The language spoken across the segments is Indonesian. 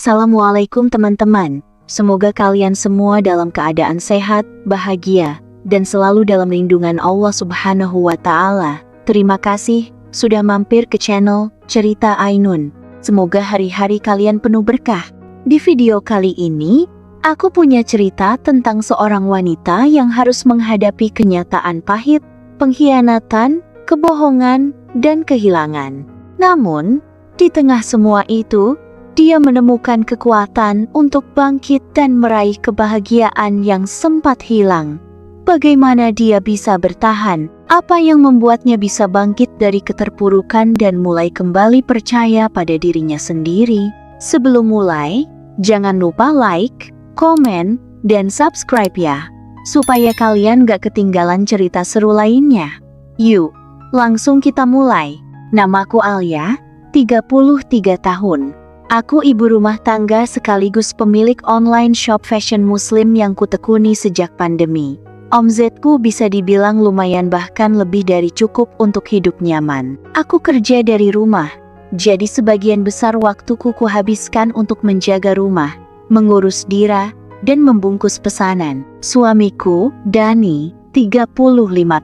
Assalamualaikum teman-teman. Semoga kalian semua dalam keadaan sehat, bahagia, dan selalu dalam lindungan Allah Subhanahu wa Ta'ala. Terima kasih sudah mampir ke channel Cerita Ainun. Semoga hari-hari kalian penuh berkah. Di video kali ini, aku punya cerita tentang seorang wanita yang harus menghadapi kenyataan pahit, pengkhianatan, kebohongan, dan kehilangan. Namun, di tengah semua itu, dia menemukan kekuatan untuk bangkit dan meraih kebahagiaan yang sempat hilang. Bagaimana dia bisa bertahan? Apa yang membuatnya bisa bangkit dari keterpurukan dan mulai kembali percaya pada dirinya sendiri? Sebelum mulai, jangan lupa like, komen, dan subscribe ya, supaya kalian gak ketinggalan cerita seru lainnya. Yuk, langsung kita mulai. Namaku Alia, 33 tahun. Aku ibu rumah tangga sekaligus pemilik online shop fashion muslim yang kutekuni sejak pandemi. Omzetku bisa dibilang lumayan, bahkan lebih dari cukup untuk hidup nyaman. Aku kerja dari rumah, jadi sebagian besar waktuku kuhabiskan untuk menjaga rumah, mengurus Dira, dan membungkus pesanan. Suamiku, Dani, 35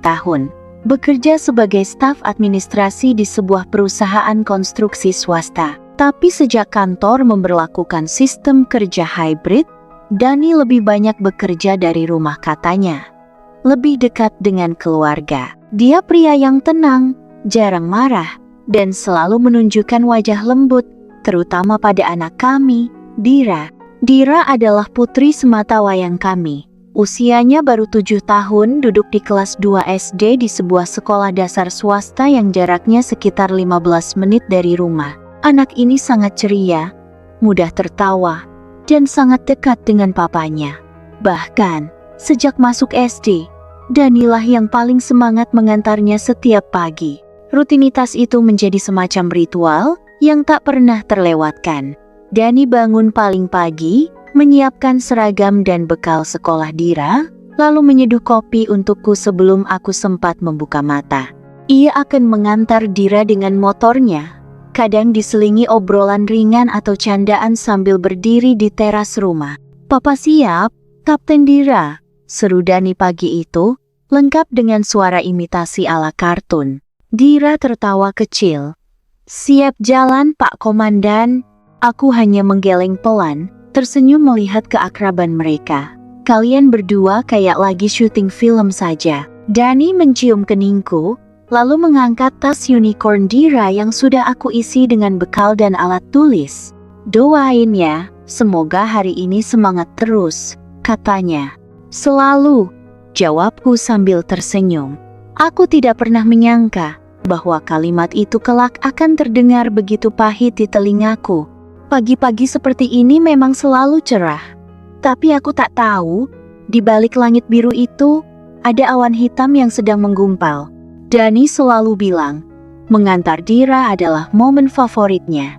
tahun, bekerja sebagai staf administrasi di sebuah perusahaan konstruksi swasta. Tapi sejak kantor memberlakukan sistem kerja hybrid, Dani lebih banyak bekerja dari rumah katanya. Lebih dekat dengan keluarga. Dia pria yang tenang, jarang marah, dan selalu menunjukkan wajah lembut, terutama pada anak kami, Dira. Dira adalah putri sematawayang kami. Usianya baru 7 tahun, duduk di kelas 2 SD di sebuah sekolah dasar swasta yang jaraknya sekitar 15 menit dari rumah. Anak ini sangat ceria, mudah tertawa, dan sangat dekat dengan papanya. Bahkan, sejak masuk SD, Danilah yang paling semangat mengantarnya setiap pagi. Rutinitas itu menjadi semacam ritual yang tak pernah terlewatkan. Dani bangun paling pagi, menyiapkan seragam dan bekal sekolah Dira, lalu menyeduh kopi untukku sebelum aku sempat membuka mata. Ia akan mengantar Dira dengan motornya. Kadang diselingi obrolan ringan atau candaan sambil berdiri di teras rumah. "Papa siap, Kapten Dira," seru Dani pagi itu, lengkap dengan suara imitasi ala kartun. Dira tertawa kecil. "Siap jalan, Pak Komandan." Aku hanya menggeleng pelan, tersenyum melihat keakraban mereka. "Kalian berdua kayak lagi syuting film saja." Dani mencium keningku, lalu mengangkat tas unicorn Dira yang sudah aku isi dengan bekal dan alat tulis. "Doain ya, semoga hari ini semangat terus," katanya. "Selalu," jawabku sambil tersenyum. Aku tidak pernah menyangka bahwa kalimat itu kelak akan terdengar begitu pahit di telingaku. Pagi-pagi seperti ini memang selalu cerah. Tapi aku tak tahu, di balik langit biru itu, ada awan hitam yang sedang menggumpal. Dani selalu bilang, mengantar Dira adalah momen favoritnya.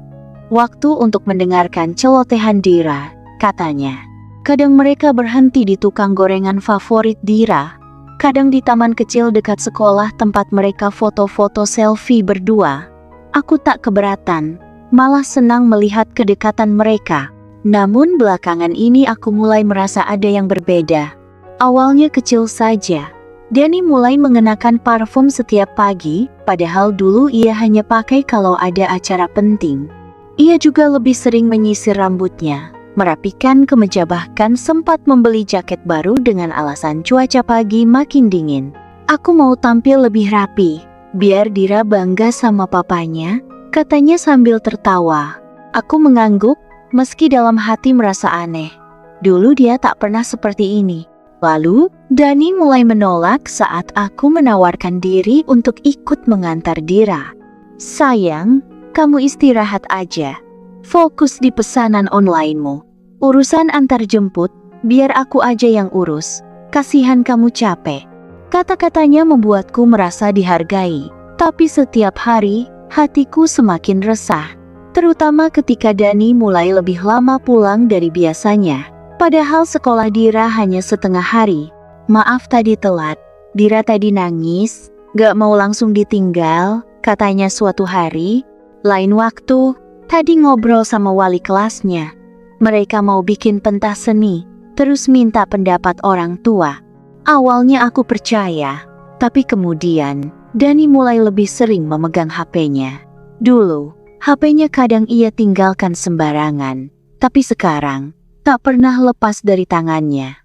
Waktu untuk mendengarkan celotehan Dira, katanya. Kadang mereka berhenti di tukang gorengan favorit Dira, kadang di taman kecil dekat sekolah tempat mereka foto-foto selfie berdua. Aku tak keberatan, malah senang melihat kedekatan mereka. Namun belakangan ini aku mulai merasa ada yang berbeda. Awalnya kecil saja. Dani mulai mengenakan parfum setiap pagi, padahal dulu ia hanya pakai kalau ada acara penting. Ia juga lebih sering menyisir rambutnya, merapikan kemeja, bahkan sempat membeli jaket baru dengan alasan cuaca pagi makin dingin. "Aku mau tampil lebih rapi, biar Dira bangga sama papanya," katanya sambil tertawa. Aku mengangguk, meski dalam hati merasa aneh. Dulu dia tak pernah seperti ini. Lalu, Dani mulai menolak saat aku menawarkan diri untuk ikut mengantar Dira. "Sayang, kamu istirahat aja. Fokus di pesanan online-mu. Urusan antar jemput, biar aku aja yang urus. Kasihan kamu capek." Kata-katanya membuatku merasa dihargai. Tapi setiap hari, hatiku semakin resah. Terutama ketika Dani mulai lebih lama pulang dari biasanya. Padahal sekolah Dira hanya setengah hari. "Maaf tadi telat, Dira tadi nangis, gak mau langsung ditinggal," katanya suatu hari. Lain waktu, tadi ngobrol sama wali kelasnya, Mereka mau bikin pentas seni, terus minta pendapat orang tua. Awalnya aku percaya, tapi kemudian Dani mulai lebih sering memegang HP-nya. Dulu, HP-nya kadang ia tinggalkan sembarangan, tapi sekarang tak pernah lepas dari tangannya.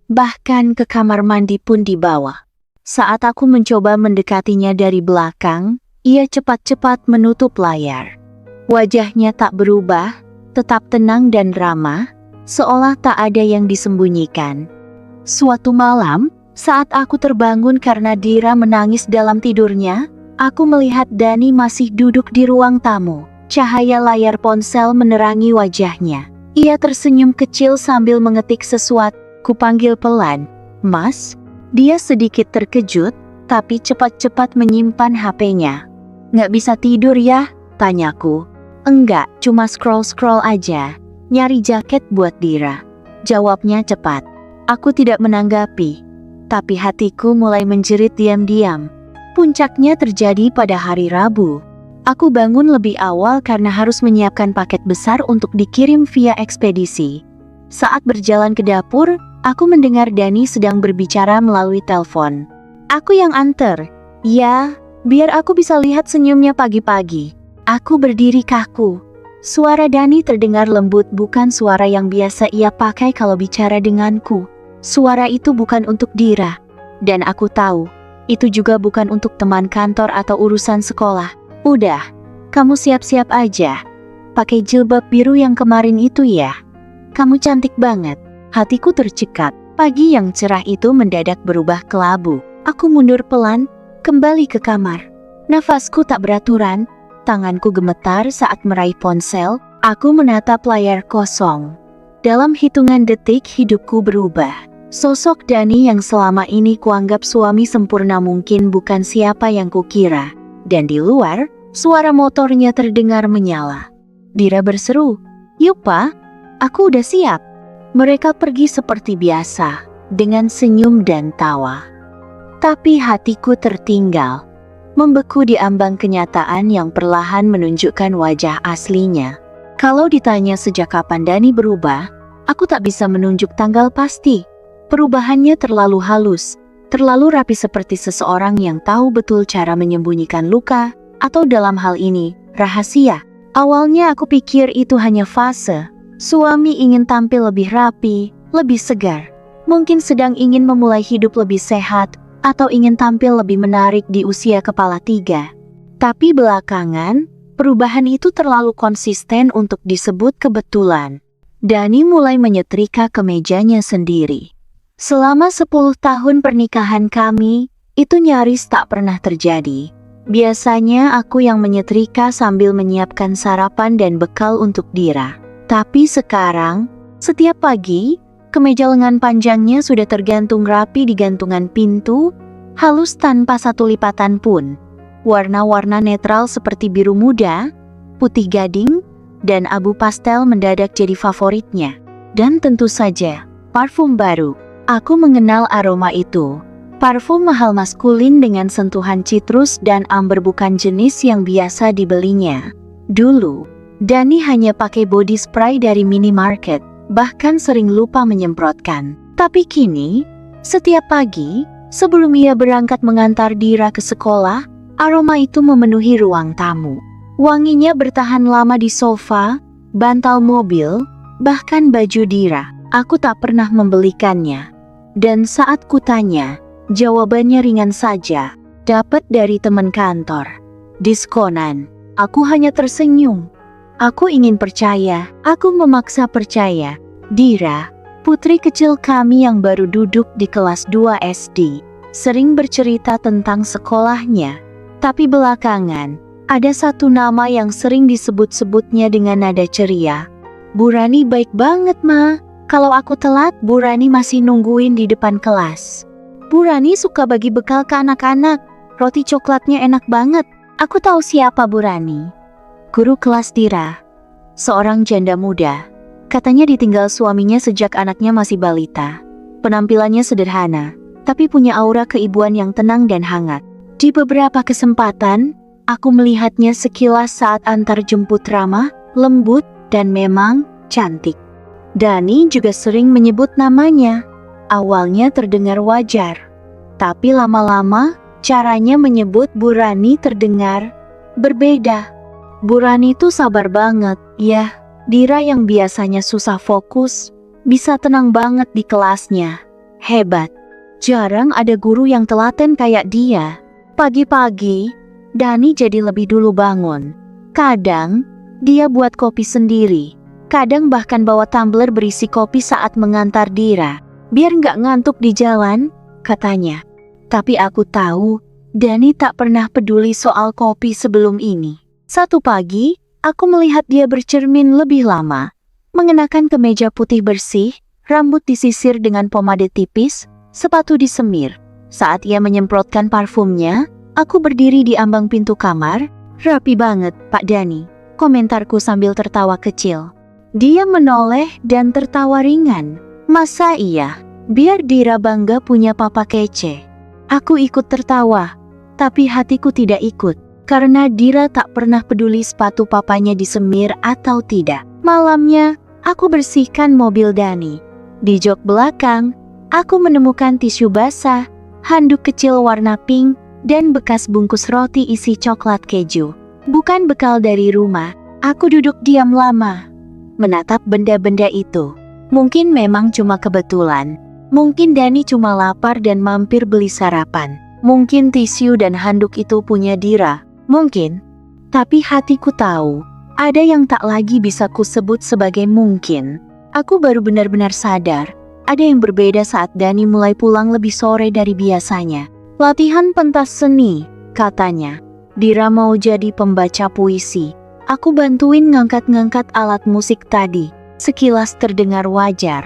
Bahkan ke kamar mandi pun dibawa. Saat aku mencoba mendekatinya dari belakang, ia cepat-cepat menutup layar. Wajahnya tak berubah, tetap tenang dan ramah, seolah tak ada yang disembunyikan. Suatu malam, saat aku terbangun karena Dira menangis dalam tidurnya, aku melihat Dani masih duduk di ruang tamu. Cahaya layar ponsel menerangi wajahnya. Ia tersenyum kecil sambil mengetik sesuatu. Kupanggil pelan, "Mas?" Dia sedikit terkejut, tapi cepat-cepat menyimpan HP-nya. "Nggak bisa tidur ya?" tanyaku. "Enggak, cuma scroll-scroll aja. Nyari jaket buat Dira." Jawabnya cepat. Aku tidak menanggapi, tapi hatiku mulai menjerit diam-diam. Puncaknya terjadi pada hari Rabu. Aku bangun lebih awal karena harus menyiapkan paket besar untuk dikirim via ekspedisi. Saat berjalan ke dapur, aku mendengar Dani sedang berbicara melalui telepon. "Aku yang anter." "Ya, biar aku bisa lihat senyumnya pagi-pagi." Aku berdiri kaku. Suara Dani terdengar lembut, bukan suara yang biasa ia pakai kalau bicara denganku. Suara itu bukan untuk Dira. Dan aku tahu, itu juga bukan untuk teman kantor atau urusan sekolah. "Udah, kamu siap-siap aja. Pakai jilbab biru yang kemarin itu ya. Kamu cantik banget." Hatiku tercekat. Pagi yang cerah itu mendadak berubah kelabu. Aku mundur pelan, kembali ke kamar. Nafasku tak beraturan, tanganku gemetar saat meraih ponsel. Aku menatap layar kosong. Dalam hitungan detik hidupku berubah. Sosok Dani yang selama ini kuanggap suami sempurna mungkin bukan siapa yang kukira. Dan di luar, suara motornya terdengar menyala. Dira berseru, "Yuk Pak, aku udah siap." Mereka pergi seperti biasa, dengan senyum dan tawa. Tapi hatiku tertinggal, membeku di ambang kenyataan yang perlahan menunjukkan wajah aslinya. Kalau ditanya sejak kapan Dani berubah, aku tak bisa menunjuk tanggal pasti. Perubahannya terlalu halus, terlalu rapi seperti seseorang yang tahu betul cara menyembunyikan luka, atau dalam hal ini, rahasia. Awalnya aku pikir itu hanya fase. Suami ingin tampil lebih rapi, lebih segar. Mungkin sedang ingin memulai hidup lebih sehat, atau ingin tampil lebih menarik di usia kepala 3. Tapi belakangan, perubahan itu terlalu konsisten untuk disebut kebetulan. Dani mulai menyetrika kemejanya sendiri. Selama 10 tahun pernikahan kami, itu nyaris tak pernah terjadi. Biasanya aku yang menyetrika sambil menyiapkan sarapan dan bekal untuk Dira. Tapi sekarang, setiap pagi, kemeja lengan panjangnya sudah tergantung rapi di gantungan pintu, halus tanpa satu lipatan pun. Warna-warna netral seperti biru muda, putih gading, dan abu pastel mendadak jadi favoritnya. Dan tentu saja, parfum baru. Aku mengenal aroma itu. Parfum mahal maskulin dengan sentuhan citrus dan amber bukan jenis yang biasa dibelinya. Dulu, Dani hanya pakai body spray dari minimarket, bahkan sering lupa menyemprotkan. Tapi kini, setiap pagi, sebelum ia berangkat mengantar Dira ke sekolah, aroma itu memenuhi ruang tamu. Wanginya bertahan lama di sofa, bantal mobil, bahkan baju Dira. Aku tak pernah membelikannya. Dan saat kutanya, jawabannya ringan saja, dapat dari teman kantor. Diskonan. Aku hanya tersenyum. Aku ingin percaya, aku memaksa percaya. Dira, putri kecil kami yang baru duduk di kelas 2 SD, sering bercerita tentang sekolahnya. Tapi belakangan, ada satu nama yang sering disebut-sebutnya dengan nada ceria. "Bu Rani baik banget, Ma. Kalau aku telat, Bu Rani masih nungguin di depan kelas. Bu Rani suka bagi bekal ke anak-anak. Roti coklatnya enak banget. Aku tahu siapa Bu Rani." Guru kelas Dira, seorang janda muda. Katanya ditinggal suaminya sejak anaknya masih balita. Penampilannya sederhana, tapi punya aura keibuan yang tenang dan hangat. Di beberapa kesempatan, aku melihatnya sekilas saat antar jemput ramah, lembut, dan memang cantik. Dani juga sering menyebut namanya. Awalnya terdengar wajar, tapi lama-lama caranya menyebut Bu Rani terdengar berbeda. Bu Rani tuh sabar banget, ya. Dira yang biasanya susah fokus, bisa tenang banget di kelasnya. Hebat. Jarang ada guru yang telaten kayak dia. Pagi-pagi, Dani jadi lebih dulu bangun. Kadang, dia buat kopi sendiri. Kadang bahkan bawa tumbler berisi kopi saat mengantar Dira. Biar nggak ngantuk di jalan, katanya. Tapi aku tahu, Dani tak pernah peduli soal kopi sebelum ini. Satu pagi, aku melihat dia bercermin lebih lama. Mengenakan kemeja putih bersih, rambut disisir dengan pomade tipis, sepatu disemir. Saat ia menyemprotkan parfumnya, aku berdiri di ambang pintu kamar. Rapi banget, Pak Dani, komentarku sambil tertawa kecil. Dia menoleh dan tertawa ringan. Masa iya? Biar Dira bangga punya papa kece. Aku ikut tertawa, tapi hatiku tidak ikut. Karena Dira tak pernah peduli sepatu papanya disemir atau tidak. Malamnya, aku bersihkan mobil Dani. Di jok belakang, aku menemukan tisu basah, handuk kecil warna pink, dan bekas bungkus roti isi coklat keju. Bukan bekal dari rumah. Aku duduk diam lama, menatap benda-benda itu. Mungkin memang cuma kebetulan. Mungkin Dani cuma lapar dan mampir beli sarapan. Mungkin tisu dan handuk itu punya Dira. Mungkin. Tapi hatiku tahu, ada yang tak lagi bisa kusebut sebagai mungkin. Aku baru benar-benar sadar, ada yang berbeda saat Dani mulai pulang lebih sore dari biasanya. Latihan pentas seni, katanya. Dira mau jadi pembaca puisi. Aku bantuin ngangkat-ngangkat alat musik tadi. Sekilas terdengar wajar.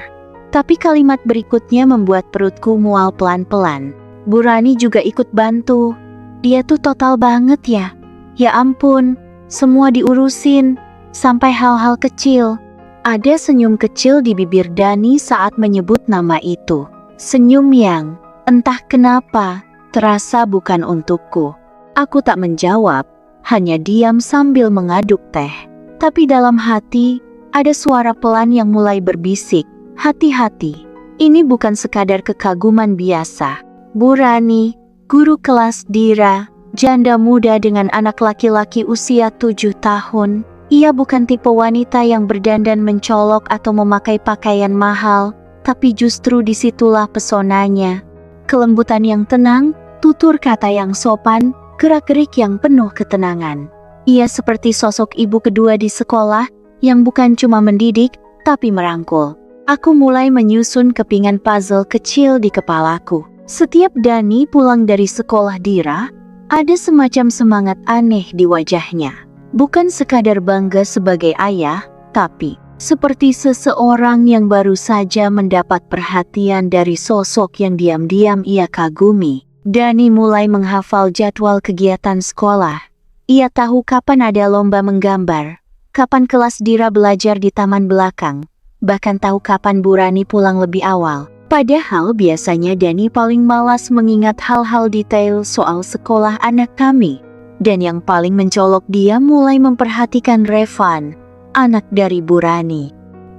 Tapi kalimat berikutnya membuat perutku mual pelan-pelan. Bu Rani juga ikut bantu. Dia tuh total banget ya. Ya ampun, semua diurusin. Sampai hal-hal kecil. Ada senyum kecil di bibir Dani saat menyebut nama itu. Senyum yang, entah kenapa, terasa bukan untukku. Aku tak menjawab, hanya diam sambil mengaduk teh. Tapi dalam hati, ada suara pelan yang mulai berbisik. Hati-hati, ini bukan sekadar kekaguman biasa. Bu Rani, guru kelas Dira, janda muda dengan anak laki-laki usia 7 tahun. Ia bukan tipe wanita yang berdandan mencolok atau memakai pakaian mahal, tapi justru disitulah pesonanya. Kelembutan yang tenang, tutur kata yang sopan, gerak-gerik yang penuh ketenangan. Ia seperti sosok ibu kedua di sekolah, yang bukan cuma mendidik, tapi merangkul. Aku mulai menyusun kepingan puzzle kecil di kepalaku. Setiap Dani pulang dari sekolah Dira, ada semacam semangat aneh di wajahnya. Bukan sekadar bangga sebagai ayah, tapi seperti seseorang yang baru saja mendapat perhatian dari sosok yang diam-diam ia kagumi. Dani mulai menghafal jadwal kegiatan sekolah. Ia tahu kapan ada lomba menggambar, kapan kelas Dira belajar di taman belakang, bahkan tahu kapan Bu Rani pulang lebih awal. Padahal biasanya Dani paling malas mengingat hal-hal detail soal sekolah anak kami. Dan yang paling mencolok, dia mulai memperhatikan Revan, anak dari Bu Rani.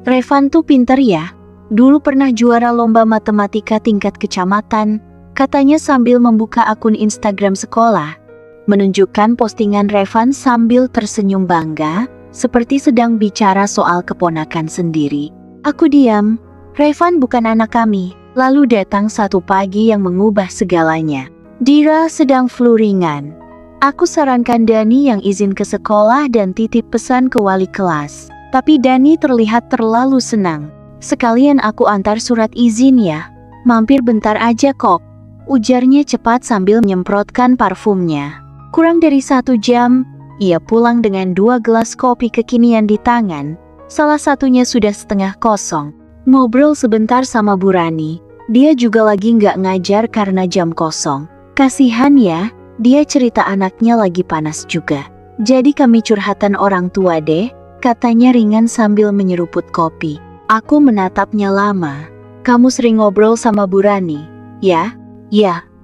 Revan tuh pinter ya, dulu pernah juara lomba matematika tingkat kecamatan, katanya sambil membuka akun Instagram sekolah. Menunjukkan postingan Revan sambil tersenyum bangga, seperti sedang bicara soal keponakan sendiri. Aku diam. Revan bukan anak kami. Lalu datang satu pagi yang mengubah segalanya. Dira sedang flu ringan. Aku sarankan Dani yang izin ke sekolah dan titip pesan ke wali kelas. Tapi Dani terlihat terlalu senang. Sekalian aku antar surat izin ya. Mampir bentar aja kok, ujarnya cepat sambil menyemprotkan parfumnya. Kurang dari 1 jam, ia pulang dengan 2 gelas kopi kekinian di tangan. Salah satunya sudah setengah kosong. Ngobrol sebentar sama Bu Rani. Dia juga lagi nggak ngajar karena jam kosong. Kasihan ya, dia cerita anaknya lagi panas juga. Jadi kami curhatan orang tua deh, katanya ringan sambil menyeruput kopi. Aku menatapnya lama. Kamu sering ngobrol sama Bu Rani? Ya,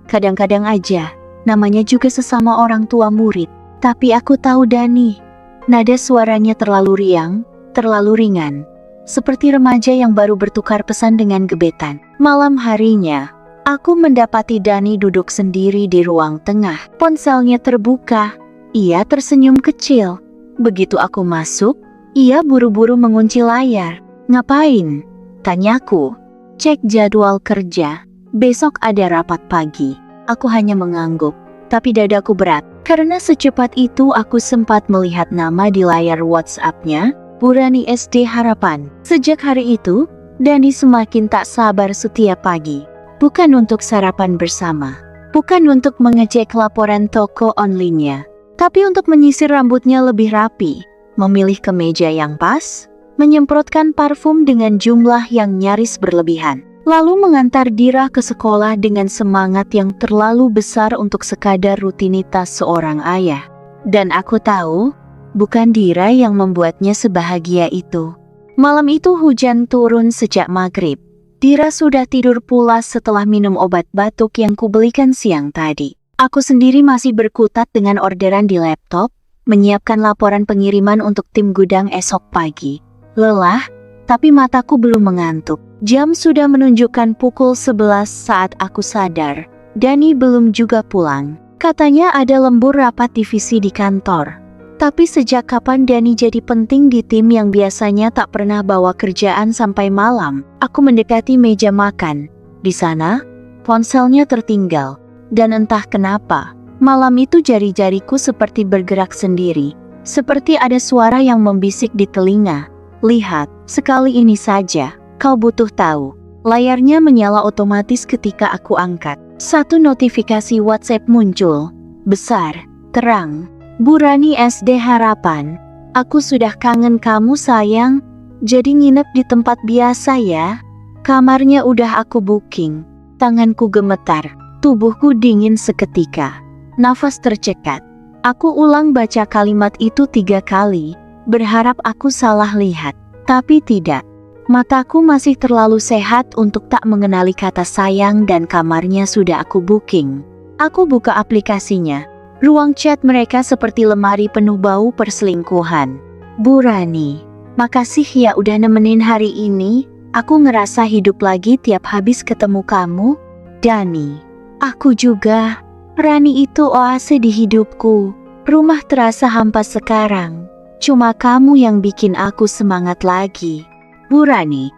kadang-kadang aja. Namanya juga sesama orang tua murid. Tapi aku tahu Dani. Nada suaranya terlalu riang, terlalu ringan. seperti remaja yang baru bertukar pesan dengan gebetan. Malam harinya, aku mendapati Dani duduk sendiri di ruang tengah. Ponselnya terbuka, ia tersenyum kecil. Begitu aku masuk, ia buru-buru mengunci layar. "Ngapain?" tanyaku. "Cek jadwal kerja. Besok ada rapat pagi." Aku hanya mengangguk, tapi dadaku berat. Karena secepat itu aku sempat melihat nama di layar WhatsApp-nya, Burani SD Harapan. Sejak hari itu, Dani semakin tak sabar setiap pagi. Bukan untuk sarapan bersama, bukan untuk mengecek laporan toko online-nya, tapi untuk menyisir rambutnya lebih rapi, memilih kemeja yang pas, menyemprotkan parfum dengan jumlah yang nyaris berlebihan, lalu mengantar Dira ke sekolah dengan semangat yang terlalu besar untuk sekadar rutinitas seorang ayah. Dan aku tahu, bukan Dira yang membuatnya sebahagia itu. Malam itu hujan turun sejak maghrib. Dira sudah tidur pulas setelah minum obat batuk yang kubelikan siang tadi. Aku sendiri masih berkutat dengan orderan di laptop, menyiapkan laporan pengiriman untuk tim gudang esok pagi. Lelah, tapi mataku belum mengantuk. Jam sudah menunjukkan pukul 11 saat aku sadar. Dani belum juga pulang. Katanya ada lembur rapat divisi di kantor. Tapi sejak kapan Dani jadi penting di tim yang biasanya tak pernah bawa kerjaan sampai malam? Aku mendekati meja makan. Di sana, ponselnya tertinggal. Dan entah kenapa, malam itu jari-jariku seperti bergerak sendiri. Seperti ada suara yang membisik di telinga. "Lihat, sekali ini saja, kau butuh tahu." Layarnya menyala otomatis ketika aku angkat. Satu notifikasi WhatsApp muncul. Besar, terang. "Burani SD Harapan. Aku sudah kangen kamu sayang. Jadi nginep di tempat biasa ya. Kamarnya udah aku booking." Tanganku gemetar. Tubuhku dingin seketika. Nafas tercekat. Aku ulang baca kalimat itu 3 kali. Berharap aku salah lihat, tapi tidak. Mataku masih terlalu sehat untuk tak mengenali kata sayang dan kamarnya sudah aku booking. Aku buka aplikasinya. Ruang chat mereka seperti lemari penuh bau perselingkuhan. "Burani, makasih ya udah nemenin hari ini. Aku ngerasa hidup lagi tiap habis ketemu kamu." "Dani, aku juga. Rani itu oase di hidupku. Rumah terasa hampa sekarang. Cuma kamu yang bikin aku semangat lagi." "Burani,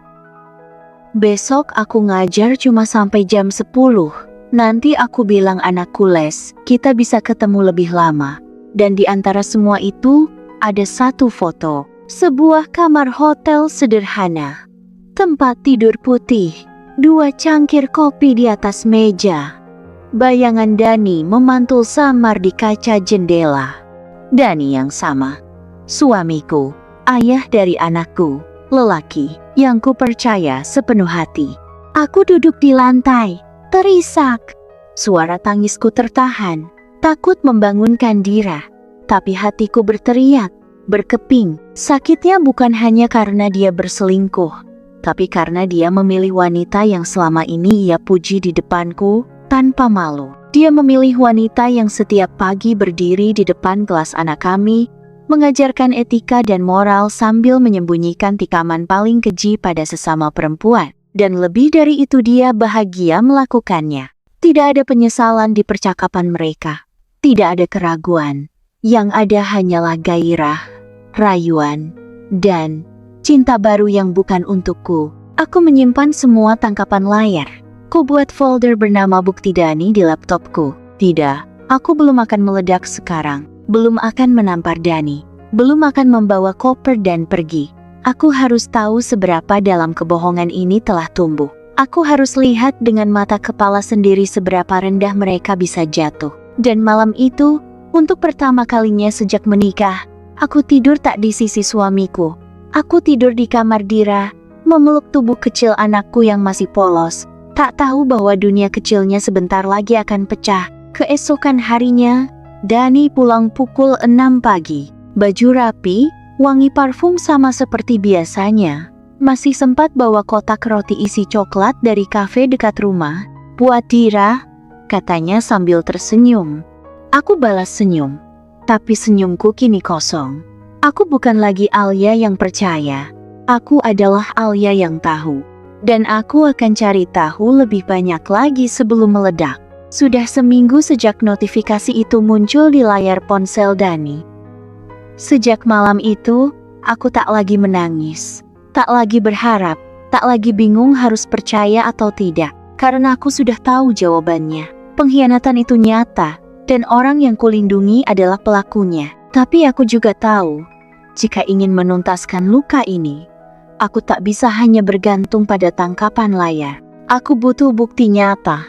besok aku ngajar cuma sampai jam 10. Nanti aku bilang anakku les, kita bisa ketemu lebih lama." Dan di antara semua itu, ada satu foto. Sebuah kamar hotel sederhana. Tempat tidur putih, 2 cangkir kopi di atas meja. Bayangan Dani memantul samar di kaca jendela. Dani yang sama. Suamiku, ayah dari anakku, lelaki yang kupercaya sepenuh hati. Aku duduk di lantai, terisak. Suara tangisku tertahan, takut membangunkan Dira. Tapi hatiku berteriak, berkeping. Sakitnya bukan hanya karena dia berselingkuh, tapi karena dia memilih wanita yang selama ini ia puji di depanku tanpa malu. Dia memilih wanita yang setiap pagi berdiri di depan kelas anak kami, mengajarkan etika dan moral sambil menyembunyikan tikaman paling keji pada sesama perempuan. Dan lebih dari itu dia bahagia melakukannya. Tidak ada penyesalan di percakapan mereka. Tidak ada keraguan. Yang ada hanyalah gairah, rayuan, dan cinta baru yang bukan untukku. Aku menyimpan semua tangkapan layar. Ku buat folder bernama Bukti Dani di laptopku. Tidak, aku belum akan meledak sekarang. Belum akan menampar Dani, belum akan membawa koper dan pergi. Aku harus tahu seberapa dalam kebohongan ini telah tumbuh. Aku harus lihat dengan mata kepala sendiri seberapa rendah mereka bisa jatuh. Dan malam itu, untuk pertama kalinya sejak menikah, aku tidur tak di sisi suamiku. Aku tidur di kamar Dira, memeluk tubuh kecil anakku yang masih polos, tak tahu bahwa dunia kecilnya sebentar lagi akan pecah. Keesokan harinya, Dani pulang pukul 6 pagi. Baju rapi, wangi parfum sama seperti biasanya. Masih sempat bawa kotak roti isi coklat dari kafe dekat rumah. "Buat Dira," katanya sambil tersenyum. Aku balas senyum, tapi senyumku kini kosong. Aku bukan lagi Alia yang percaya. Aku adalah Alia yang tahu. Dan aku akan cari tahu lebih banyak lagi sebelum meledak. Sudah seminggu sejak notifikasi itu muncul di layar ponsel Dani. Sejak malam itu, aku tak lagi menangis. Tak lagi berharap, tak lagi bingung harus percaya atau tidak. Karena aku sudah tahu jawabannya. Pengkhianatan itu nyata, dan orang yang kulindungi adalah pelakunya. Tapi aku juga tahu, jika ingin menuntaskan luka ini, aku tak bisa hanya bergantung pada tangkapan layar. Aku butuh bukti nyata,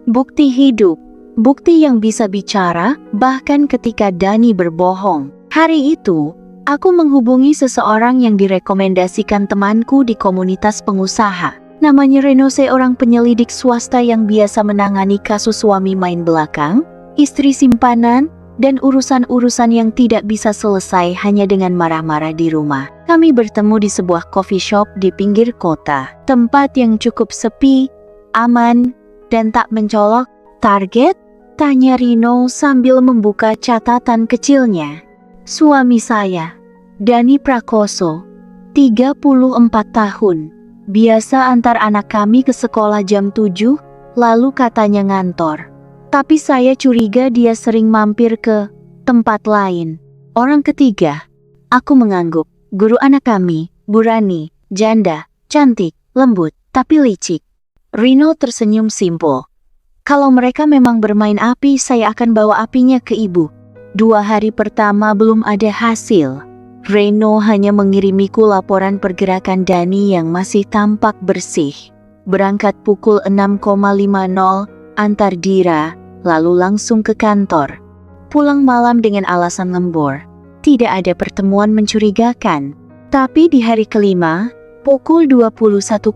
bukti hidup, bukti yang bisa bicara bahkan ketika Dani berbohong. Hari itu, aku menghubungi seseorang yang direkomendasikan temanku di komunitas pengusaha. Namanya Reno, seorang penyelidik swasta yang biasa menangani kasus suami main belakang, istri simpanan, dan urusan-urusan yang tidak bisa selesai hanya dengan marah-marah di rumah. Kami bertemu di sebuah coffee shop di pinggir kota, tempat yang cukup sepi, aman, dan tak mencolok. Target? Tanya Rino sambil membuka catatan kecilnya. Suami saya, Dani Prakoso, 34 tahun. Biasa antar anak kami ke sekolah jam 7, lalu katanya ngantor. Tapi saya curiga dia sering mampir ke tempat lain. Orang ketiga, aku mengangguk. Guru anak kami, Bu Rani, janda, cantik, lembut, tapi licik. Rino tersenyum simpul. Kalau mereka memang bermain api, saya akan bawa apinya ke ibu. 2 hari pertama belum ada hasil. Reno hanya mengirimiku laporan pergerakan Dani yang masih tampak bersih. Berangkat pukul 6.50, antar Dira, lalu langsung ke kantor. Pulang malam dengan alasan lembur. Tidak ada pertemuan mencurigakan. Tapi di hari kelima, pukul 21.43,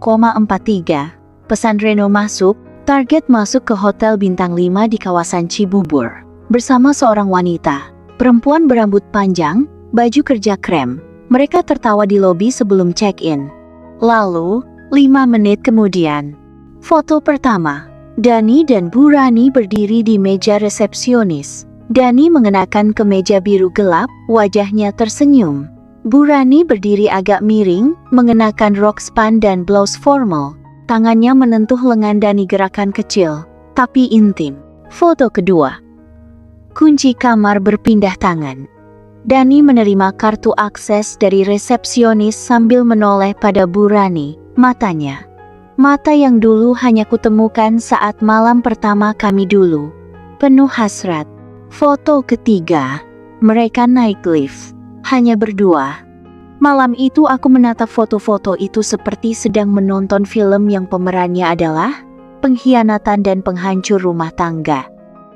pesan Reno masuk. Target masuk ke hotel bintang 5 di kawasan Cibubur. Bersama seorang wanita, perempuan berambut panjang, baju kerja krem. Mereka tertawa di lobi sebelum check-in. Lalu, 5 menit kemudian, foto pertama. Dani dan Bu Rani berdiri di meja resepsionis. Dani mengenakan kemeja biru gelap, wajahnya tersenyum. Bu Rani berdiri agak miring, mengenakan rok span dan blouse formal. Tangannya menentuh lengan Dani, gerakan kecil, tapi intim. Foto kedua. Kunci kamar berpindah tangan. Dani menerima kartu akses dari resepsionis sambil menoleh pada Bu Rani, matanya. Mata yang dulu hanya kutemukan saat malam pertama kami dulu. Penuh hasrat. Foto ketiga. Mereka naik lift. Hanya berdua. Malam itu aku menatap foto-foto itu seperti sedang menonton film yang pemerannya adalah pengkhianatan dan penghancur rumah tangga.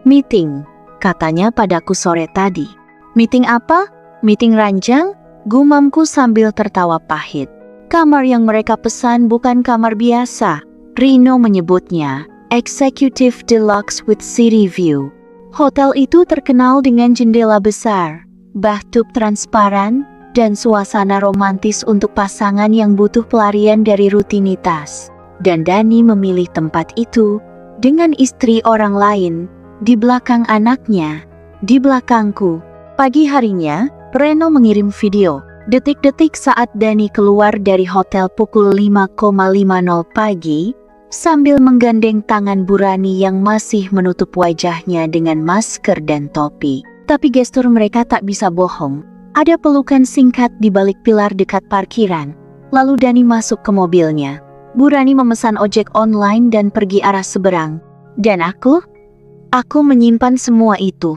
Meeting, katanya padaku sore tadi. Meeting apa? Meeting ranjang? Gumamku sambil tertawa pahit. Kamar yang mereka pesan bukan kamar biasa. Rino menyebutnya Executive Deluxe with City View. Hotel itu terkenal dengan jendela besar, bathtub transparan, dan suasana romantis untuk pasangan yang butuh pelarian dari rutinitas. Dan Dani memilih tempat itu dengan istri orang lain, di belakang anaknya, di belakangku. Pagi harinya, Reno mengirim video. Detik-detik saat Dani keluar dari hotel pukul 5.50 pagi, sambil menggandeng tangan Bu Rani yang masih menutup wajahnya dengan masker dan topi. Tapi gestur mereka tak bisa bohong. Ada pelukan singkat di balik pilar dekat parkiran. Lalu Dani masuk ke mobilnya. Bu Rani memesan ojek online dan pergi arah seberang. Dan aku menyimpan semua itu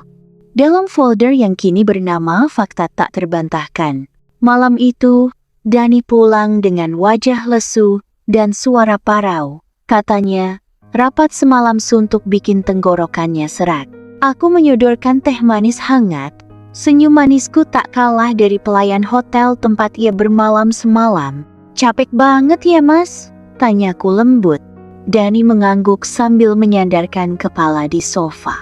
dalam folder yang kini bernama Fakta Tak Terbantahkan. Malam itu, Dani pulang dengan wajah lesu dan suara parau. Katanya, rapat semalam suntuk bikin tenggorokannya serak. Aku menyodorkan teh manis hangat. Senyum manisku tak kalah dari pelayan hotel tempat ia bermalam semalam. Capek banget ya mas? Tanyaku lembut. Dani mengangguk sambil menyandarkan kepala di sofa.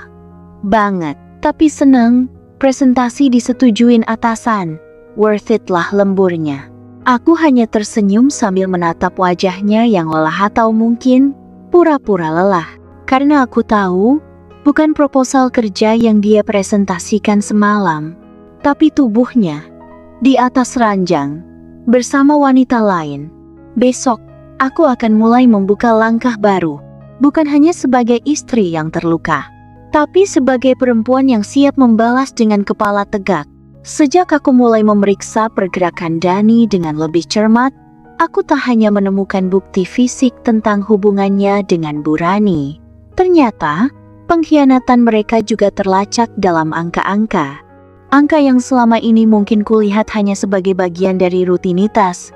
Banget, tapi seneng. Presentasi disetujuin atasan. Worth it lah lemburnya. Aku hanya tersenyum sambil menatap wajahnya yang lelah atau mungkin pura-pura lelah. Karena aku tahu, bukan proposal kerja yang dia presentasikan semalam, tapi tubuhnya di atas ranjang, bersama wanita lain. Besok, aku akan mulai membuka langkah baru. Bukan hanya sebagai istri yang terluka, tapi sebagai perempuan yang siap membalas dengan kepala tegak. Sejak aku mulai memeriksa pergerakan Dani dengan lebih cermat, aku tak hanya menemukan bukti fisik tentang hubungannya dengan Bu Rani. Ternyata, pengkhianatan mereka juga terlacak dalam angka-angka. Angka yang selama ini mungkin kulihat hanya sebagai bagian dari rutinitas,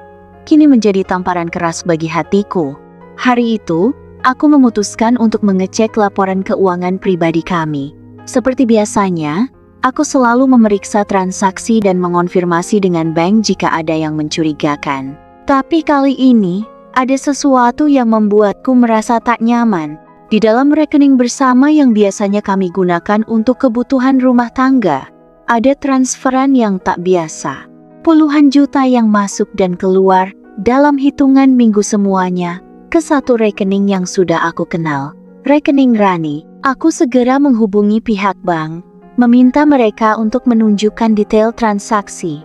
kini menjadi tamparan keras bagi hatiku. Hari itu, aku memutuskan untuk mengecek laporan keuangan pribadi kami. Seperti biasanya, aku selalu memeriksa transaksi dan mengonfirmasi dengan bank jika ada yang mencurigakan. Tapi kali ini, ada sesuatu yang membuatku merasa tak nyaman. Di dalam rekening bersama yang biasanya kami gunakan untuk kebutuhan rumah tangga, ada transferan yang tak biasa. Puluhan juta yang masuk dan keluar dalam hitungan minggu semuanya ke satu rekening yang sudah aku kenal, rekening Rani. Aku segera menghubungi pihak bank, meminta mereka untuk menunjukkan detail transaksi.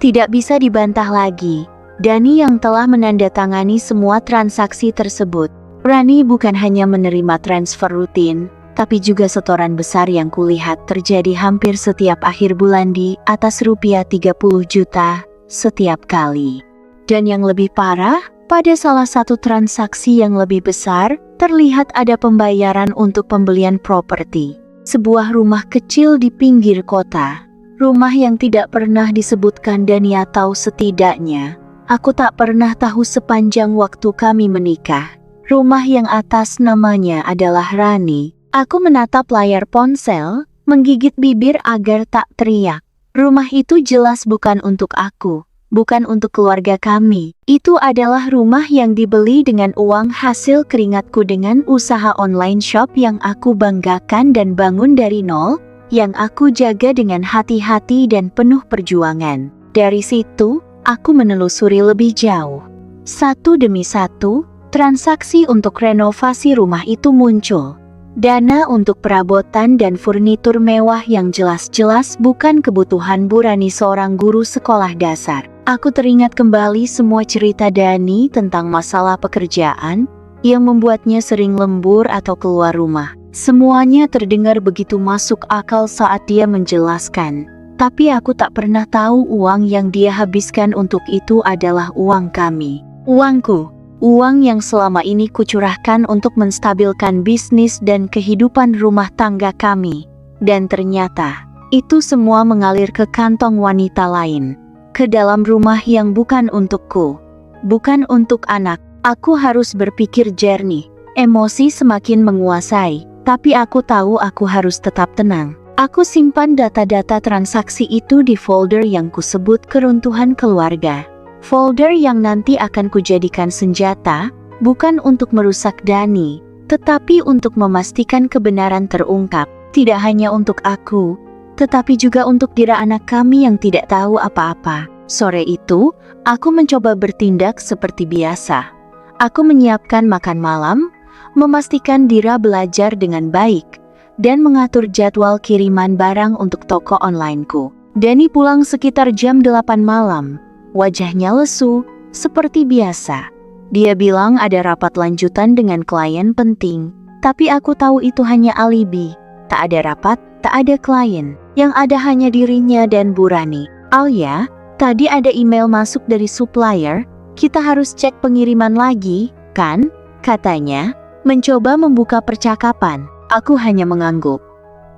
Tidak bisa dibantah lagi, Dani yang telah menandatangani semua transaksi tersebut. Rani bukan hanya menerima transfer rutin, tapi juga setoran besar yang kulihat terjadi hampir setiap akhir bulan di atas rupiah 30 juta setiap kali. Dan yang lebih parah, pada salah satu transaksi yang lebih besar, terlihat ada pembayaran untuk pembelian properti. Sebuah rumah kecil di pinggir kota. Rumah yang tidak pernah disebutkan Dani, atau setidaknya aku tak pernah tahu sepanjang waktu kami menikah. Rumah yang atas namanya adalah Rani. Aku menatap layar ponsel, menggigit bibir agar tak teriak. Rumah itu jelas bukan untuk aku, bukan untuk keluarga kami. Itu adalah rumah yang dibeli dengan uang hasil keringatku dengan usaha online shop yang aku banggakan dan bangun dari nol, yang aku jaga dengan hati-hati dan penuh perjuangan. Dari situ, aku menelusuri lebih jauh. Satu demi satu, transaksi untuk renovasi rumah itu muncul. Dana untuk perabotan dan furnitur mewah yang jelas-jelas bukan kebutuhan Bu Rani, seorang guru sekolah dasar. Aku teringat kembali semua cerita Dani tentang masalah pekerjaan yang membuatnya sering lembur atau keluar rumah. Semuanya terdengar begitu masuk akal saat dia menjelaskan. Tapi aku tak pernah tahu uang yang dia habiskan untuk itu adalah uang kami. Uangku. Uang yang selama ini kucurahkan untuk menstabilkan bisnis dan kehidupan rumah tangga kami. Dan ternyata, itu semua mengalir ke kantong wanita lain. Ke dalam rumah yang bukan untukku. Bukan untuk anak. Aku harus berpikir jernih. Emosi semakin menguasai. Tapi aku tahu aku harus tetap tenang. Aku simpan data-data transaksi itu di folder yang kusebut keruntuhan keluarga. Folder yang nanti akan kujadikan senjata, bukan untuk merusak Dani, tetapi untuk memastikan kebenaran terungkap. Tidak hanya untuk aku, tetapi juga untuk diri anak kami yang tidak tahu apa-apa. Sore itu, aku mencoba bertindak seperti biasa. Aku menyiapkan makan malam, memastikan Dira belajar dengan baik, dan mengatur jadwal kiriman barang untuk toko onlineku. Dani pulang sekitar jam 8 malam. Wajahnya lesu, seperti biasa. Dia bilang ada rapat lanjutan dengan klien penting, tapi aku tahu itu hanya alibi. Tak ada rapat, tak ada klien. Yang ada hanya dirinya dan Bu Rani. Alia, tadi ada email masuk dari supplier, kita harus cek pengiriman lagi, kan? Katanya, mencoba membuka percakapan. Aku hanya mengangguk.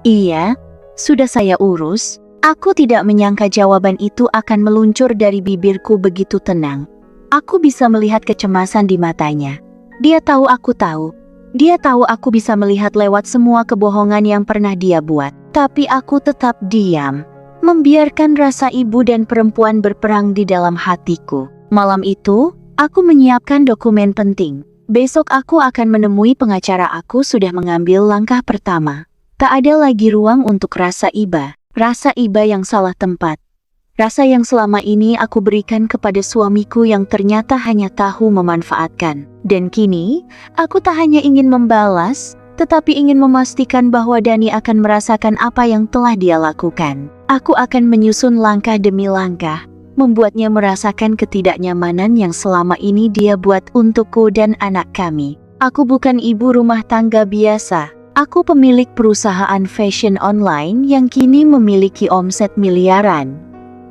Iya, sudah saya urus. Aku tidak menyangka jawaban itu akan meluncur dari bibirku begitu tenang. Aku bisa melihat kecemasan di matanya. Dia tahu aku tahu. Dia tahu aku bisa melihat lewat semua kebohongan yang pernah dia buat. Tapi aku tetap diam, membiarkan rasa ibu dan perempuan berperang di dalam hatiku. Malam itu, aku menyiapkan dokumen penting. Besok aku akan menemui pengacara. Aku sudah mengambil langkah pertama. Tak ada lagi ruang untuk rasa iba. Rasa iba yang salah tempat. Rasa yang selama ini aku berikan kepada suamiku yang ternyata hanya tahu memanfaatkan. Dan kini, aku tak hanya ingin membalas, tetapi ingin memastikan bahwa Dani akan merasakan apa yang telah dia lakukan. Aku akan menyusun langkah demi langkah, membuatnya merasakan ketidaknyamanan yang selama ini dia buat untukku dan anak kami. Aku bukan ibu rumah tangga biasa. Aku pemilik perusahaan fashion online yang kini memiliki omset miliaran.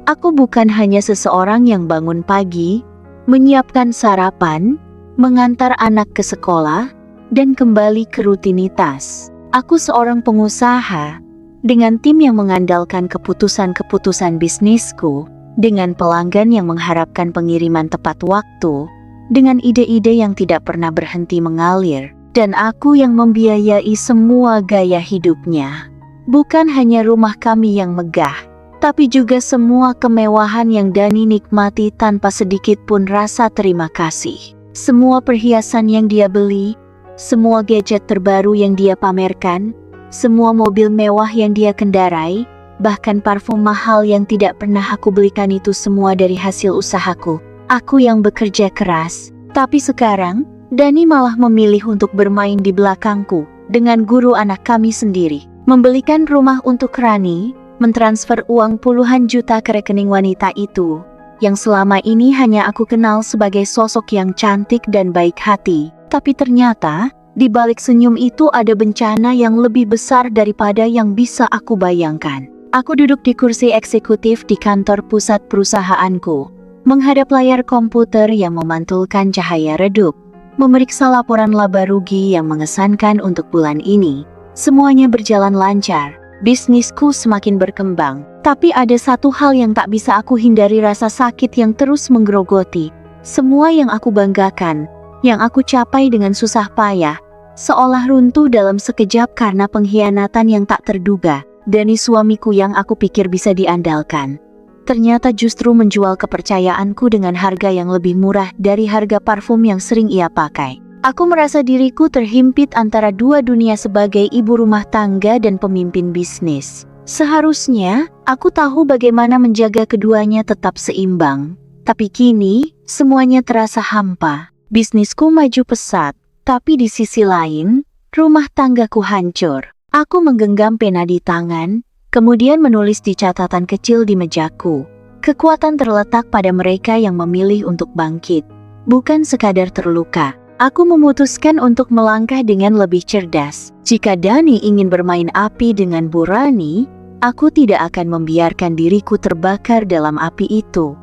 Aku bukan hanya seseorang yang bangun pagi, menyiapkan sarapan, mengantar anak ke sekolah, dan kembali ke rutinitas. Aku seorang pengusaha, dengan tim yang mengandalkan keputusan-keputusan bisnisku, dengan pelanggan yang mengharapkan pengiriman tepat waktu, dengan ide-ide yang tidak pernah berhenti mengalir, dan aku yang membiayai semua gaya hidupnya. Bukan hanya rumah kami yang megah, tapi juga semua kemewahan yang Dani nikmati tanpa sedikit pun rasa terima kasih. Semua perhiasan yang dia beli, semua gadget terbaru yang dia pamerkan, semua mobil mewah yang dia kendarai, bahkan parfum mahal yang tidak pernah aku belikan, itu semua dari hasil usahaku. Aku yang bekerja keras. Tapi sekarang, Dani malah memilih untuk bermain di belakangku dengan guru anak kami sendiri. Membelikan rumah untuk Rani, mentransfer uang puluhan juta ke rekening wanita itu, yang selama ini hanya aku kenal sebagai sosok yang cantik dan baik hati. Tapi ternyata, di balik senyum itu ada bencana yang lebih besar daripada yang bisa aku bayangkan. Aku duduk di kursi eksekutif di kantor pusat perusahaanku, menghadap layar komputer yang memantulkan cahaya redup, memeriksa laporan laba rugi yang mengesankan untuk bulan ini. Semuanya berjalan lancar, bisnisku semakin berkembang. Tapi ada satu hal yang tak bisa aku hindari, rasa sakit yang terus menggerogoti. Semua yang aku banggakan, yang aku capai dengan susah payah, seolah runtuh dalam sekejap karena pengkhianatan yang tak terduga. Dani, suamiku yang aku pikir bisa diandalkan, ternyata justru menjual kepercayaanku dengan harga yang lebih murah dari harga parfum yang sering ia pakai. Aku merasa diriku terhimpit antara dua dunia sebagai ibu rumah tangga dan pemimpin bisnis. Seharusnya, aku tahu bagaimana menjaga keduanya tetap seimbang. Tapi kini, semuanya terasa hampa. Bisnisku maju pesat, tapi di sisi lain, rumah tanggaku hancur. Aku menggenggam pena di tangan, kemudian menulis di catatan kecil di mejaku. Kekuatan terletak pada mereka yang memilih untuk bangkit, bukan sekadar terluka. Aku memutuskan untuk melangkah dengan lebih cerdas. Jika Dani ingin bermain api dengan Bu Rani, aku tidak akan membiarkan diriku terbakar dalam api itu.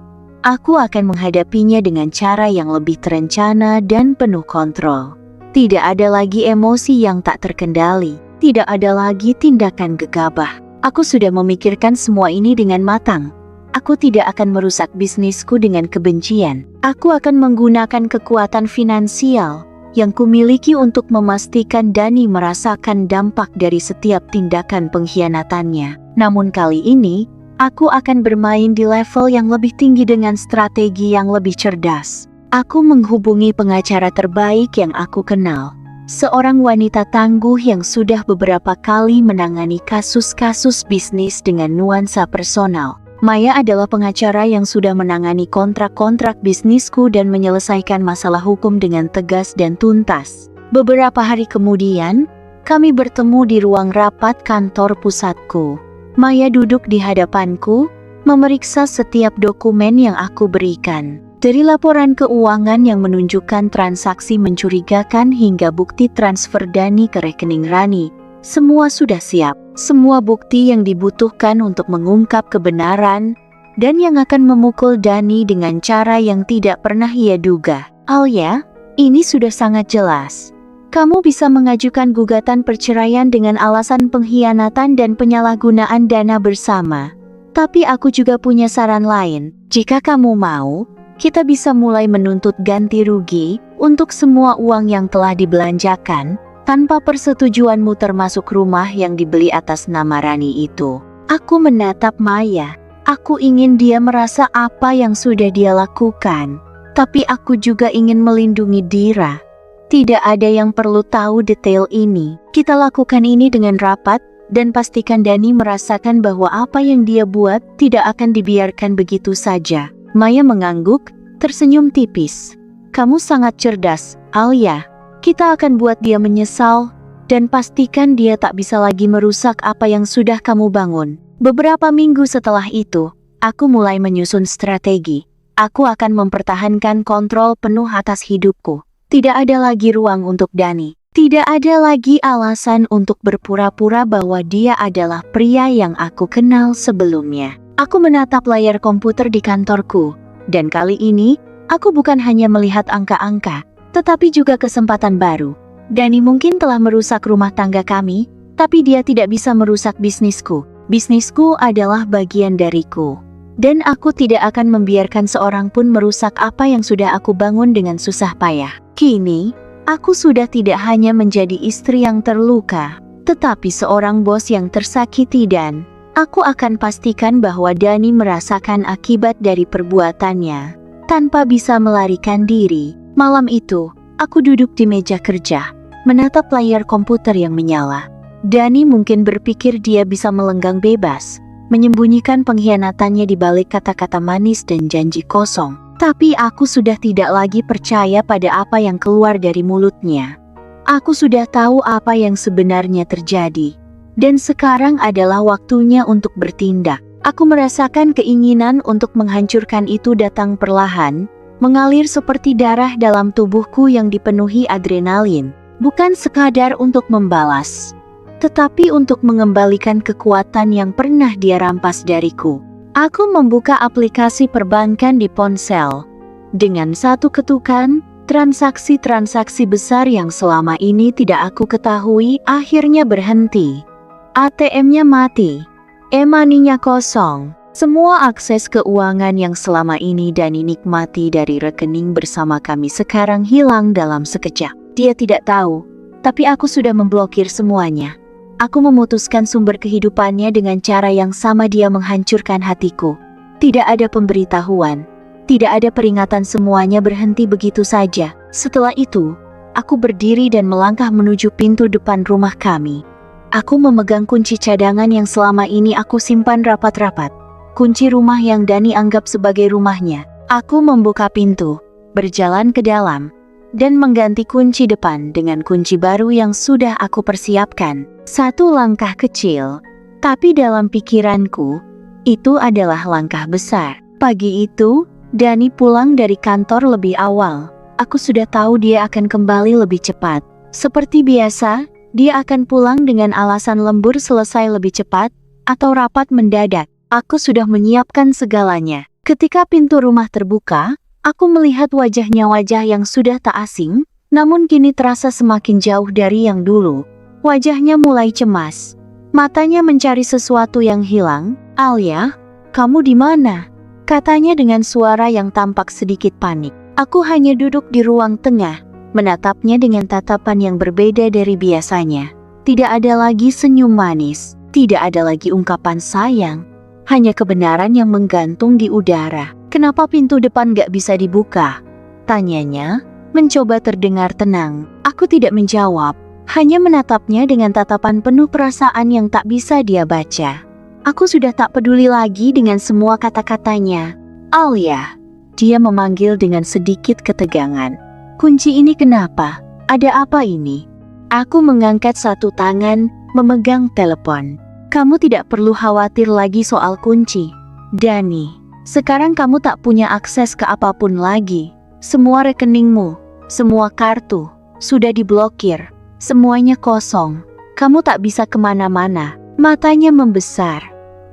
Aku akan menghadapinya dengan cara yang lebih terencana dan penuh kontrol. Tidak ada lagi emosi yang tak terkendali. Tidak ada lagi tindakan gegabah. Aku sudah memikirkan semua ini dengan matang. Aku tidak akan merusak bisnisku dengan kebencian. Aku akan menggunakan kekuatan finansial yang kumiliki untuk memastikan Dani merasakan dampak dari setiap tindakan pengkhianatannya. Namun kali ini, aku akan bermain di level yang lebih tinggi dengan strategi yang lebih cerdas. Aku menghubungi pengacara terbaik yang aku kenal. Seorang wanita tangguh yang sudah beberapa kali menangani kasus-kasus bisnis dengan nuansa personal. Maya adalah pengacara yang sudah menangani kontrak-kontrak bisnisku dan menyelesaikan masalah hukum dengan tegas dan tuntas. Beberapa hari kemudian, kami bertemu di ruang rapat kantor pusatku. Maya duduk di hadapanku, memeriksa setiap dokumen yang aku berikan. Dari laporan keuangan yang menunjukkan transaksi mencurigakan hingga bukti transfer Dani ke rekening Rani, semua sudah siap. Semua bukti yang dibutuhkan untuk mengungkap kebenaran dan yang akan memukul Dani dengan cara yang tidak pernah ia duga. Alia, ini sudah sangat jelas. Kamu bisa mengajukan gugatan perceraian dengan alasan pengkhianatan dan penyalahgunaan dana bersama. Tapi aku juga punya saran lain. Jika kamu mau, kita bisa mulai menuntut ganti rugi untuk semua uang yang telah dibelanjakan tanpa persetujuanmu, termasuk rumah yang dibeli atas nama Rani itu. Aku menatap Maya. Aku ingin dia merasa apa yang sudah dia lakukan. Tapi aku juga ingin melindungi Dira. Tidak ada yang perlu tahu detail ini. Kita lakukan ini dengan rapat dan pastikan Dani merasakan bahwa apa yang dia buat tidak akan dibiarkan begitu saja. Maya mengangguk, tersenyum tipis. Kamu sangat cerdas, Alia. Kita akan buat dia menyesal, dan pastikan dia tak bisa lagi merusak apa yang sudah kamu bangun. Beberapa minggu setelah itu, Aku mulai menyusun strategi. Aku akan mempertahankan kontrol penuh atas hidupku. Tidak ada lagi ruang untuk Dani. Tidak ada lagi alasan untuk berpura-pura bahwa dia adalah pria yang aku kenal sebelumnya. Aku menatap layar komputer di kantorku, dan kali ini, aku bukan hanya melihat angka-angka, tetapi juga kesempatan baru. Dani mungkin telah merusak rumah tangga kami, tapi dia tidak bisa merusak bisnisku. Bisnisku adalah bagian dariku. Dan aku tidak akan membiarkan seorang pun merusak apa yang sudah aku bangun dengan susah payah. Kini, aku sudah tidak hanya menjadi istri yang terluka, tetapi seorang bos yang tersakiti dan aku akan pastikan bahwa Dani merasakan akibat dari perbuatannya tanpa bisa melarikan diri. Malam itu, aku duduk di meja kerja, menatap layar komputer yang menyala. Dani mungkin berpikir dia bisa melenggang bebas, menyembunyikan pengkhianatannya di balik kata-kata manis dan janji kosong. Tapi aku sudah tidak lagi percaya pada apa yang keluar dari mulutnya. Aku sudah tahu apa yang sebenarnya terjadi. Dan sekarang adalah waktunya untuk bertindak. Aku merasakan keinginan untuk menghancurkan itu datang perlahan, mengalir seperti darah dalam tubuhku yang dipenuhi adrenalin. Bukan sekadar untuk membalas, tetapi untuk mengembalikan kekuatan yang pernah dia rampas dariku. Aku membuka aplikasi perbankan di ponsel. Dengan satu ketukan, transaksi-transaksi besar yang selama ini tidak aku ketahui akhirnya berhenti. ATM-nya mati, e-money-nya kosong. Semua akses keuangan yang selama ini Dani nikmati dari rekening bersama kami sekarang hilang dalam sekejap. Dia tidak tahu, tapi aku sudah memblokir semuanya. Aku memutuskan sumber kehidupannya dengan cara yang sama dia menghancurkan hatiku. Tidak ada pemberitahuan, tidak ada peringatan, semuanya berhenti begitu saja. Setelah itu, aku berdiri dan melangkah menuju pintu depan rumah kami. Aku memegang kunci cadangan yang selama ini aku simpan rapat-rapat. Kunci rumah yang Dani anggap sebagai rumahnya. Aku membuka pintu, berjalan ke dalam, dan mengganti kunci depan dengan kunci baru yang sudah aku persiapkan. Satu langkah kecil, tapi dalam pikiranku, itu adalah langkah besar. Pagi itu, Dani pulang dari kantor lebih awal. Aku sudah tahu dia akan kembali lebih cepat. Seperti biasa, dia akan pulang dengan alasan lembur selesai lebih cepat, atau rapat mendadak. Aku sudah menyiapkan segalanya. Ketika pintu rumah terbuka, aku melihat wajah yang sudah tak asing, namun kini terasa semakin jauh dari yang dulu. Wajahnya mulai cemas. Matanya mencari sesuatu yang hilang. "Alia, kamu di mana?" katanya dengan suara yang tampak sedikit panik. Aku hanya duduk di ruang tengah, menatapnya dengan tatapan yang berbeda dari biasanya. Tidak ada lagi senyum manis, tidak ada lagi ungkapan sayang, hanya kebenaran yang menggantung di udara. "Kenapa pintu depan gak bisa dibuka?" tanyanya, mencoba terdengar tenang. Aku tidak menjawab, hanya menatapnya dengan tatapan penuh perasaan yang tak bisa dia baca. Aku sudah tak peduli lagi dengan semua kata-katanya. "Alia," dia memanggil dengan sedikit ketegangan. "Kunci ini kenapa? Ada apa ini?" Aku mengangkat satu tangan, memegang telepon. "Kamu tidak perlu khawatir lagi soal kunci, Dani. Sekarang kamu tak punya akses ke apapun lagi. Semua rekeningmu, semua kartu, sudah diblokir. Semuanya kosong. Kamu tak bisa kemana-mana." Matanya membesar,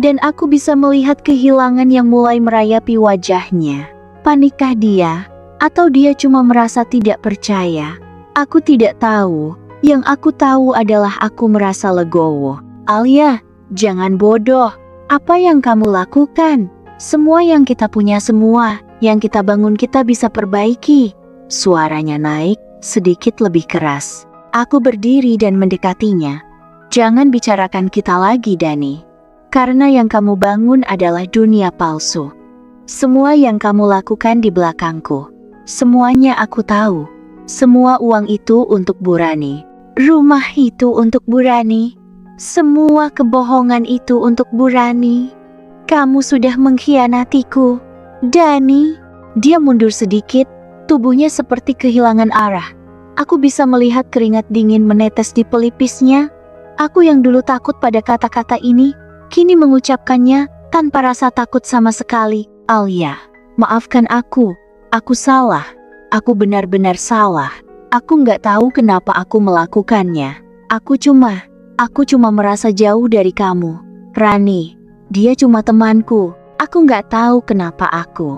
dan aku bisa melihat kehilangan yang mulai merayapi wajahnya. Panikkah dia? Atau dia cuma merasa tidak percaya? Aku tidak tahu. Yang aku tahu adalah aku merasa legowo. "Alia, jangan bodoh. Apa yang kamu lakukan? Semua yang kita punya, semua yang kita bangun kita bisa perbaiki." Suaranya naik, sedikit lebih keras. Aku berdiri dan mendekatinya. "Jangan bicarakan kita lagi, Dani. Karena yang kamu bangun adalah dunia palsu. Semua yang kamu lakukan di belakangku. Semuanya aku tahu. Semua uang itu untuk Burani. Rumah itu untuk Burani. Semua kebohongan itu untuk Burani. Kamu sudah mengkhianatiku, Dani." Dia mundur sedikit, tubuhnya seperti kehilangan arah. Aku bisa melihat keringat dingin menetes di pelipisnya. Aku yang dulu takut pada kata-kata ini, kini mengucapkannya tanpa rasa takut sama sekali. Alia, maafkan aku salah. Aku benar-benar salah. Aku nggak tahu kenapa aku melakukannya. Aku cuma merasa jauh dari kamu. Rani, dia cuma temanku. Aku nggak tahu kenapa aku.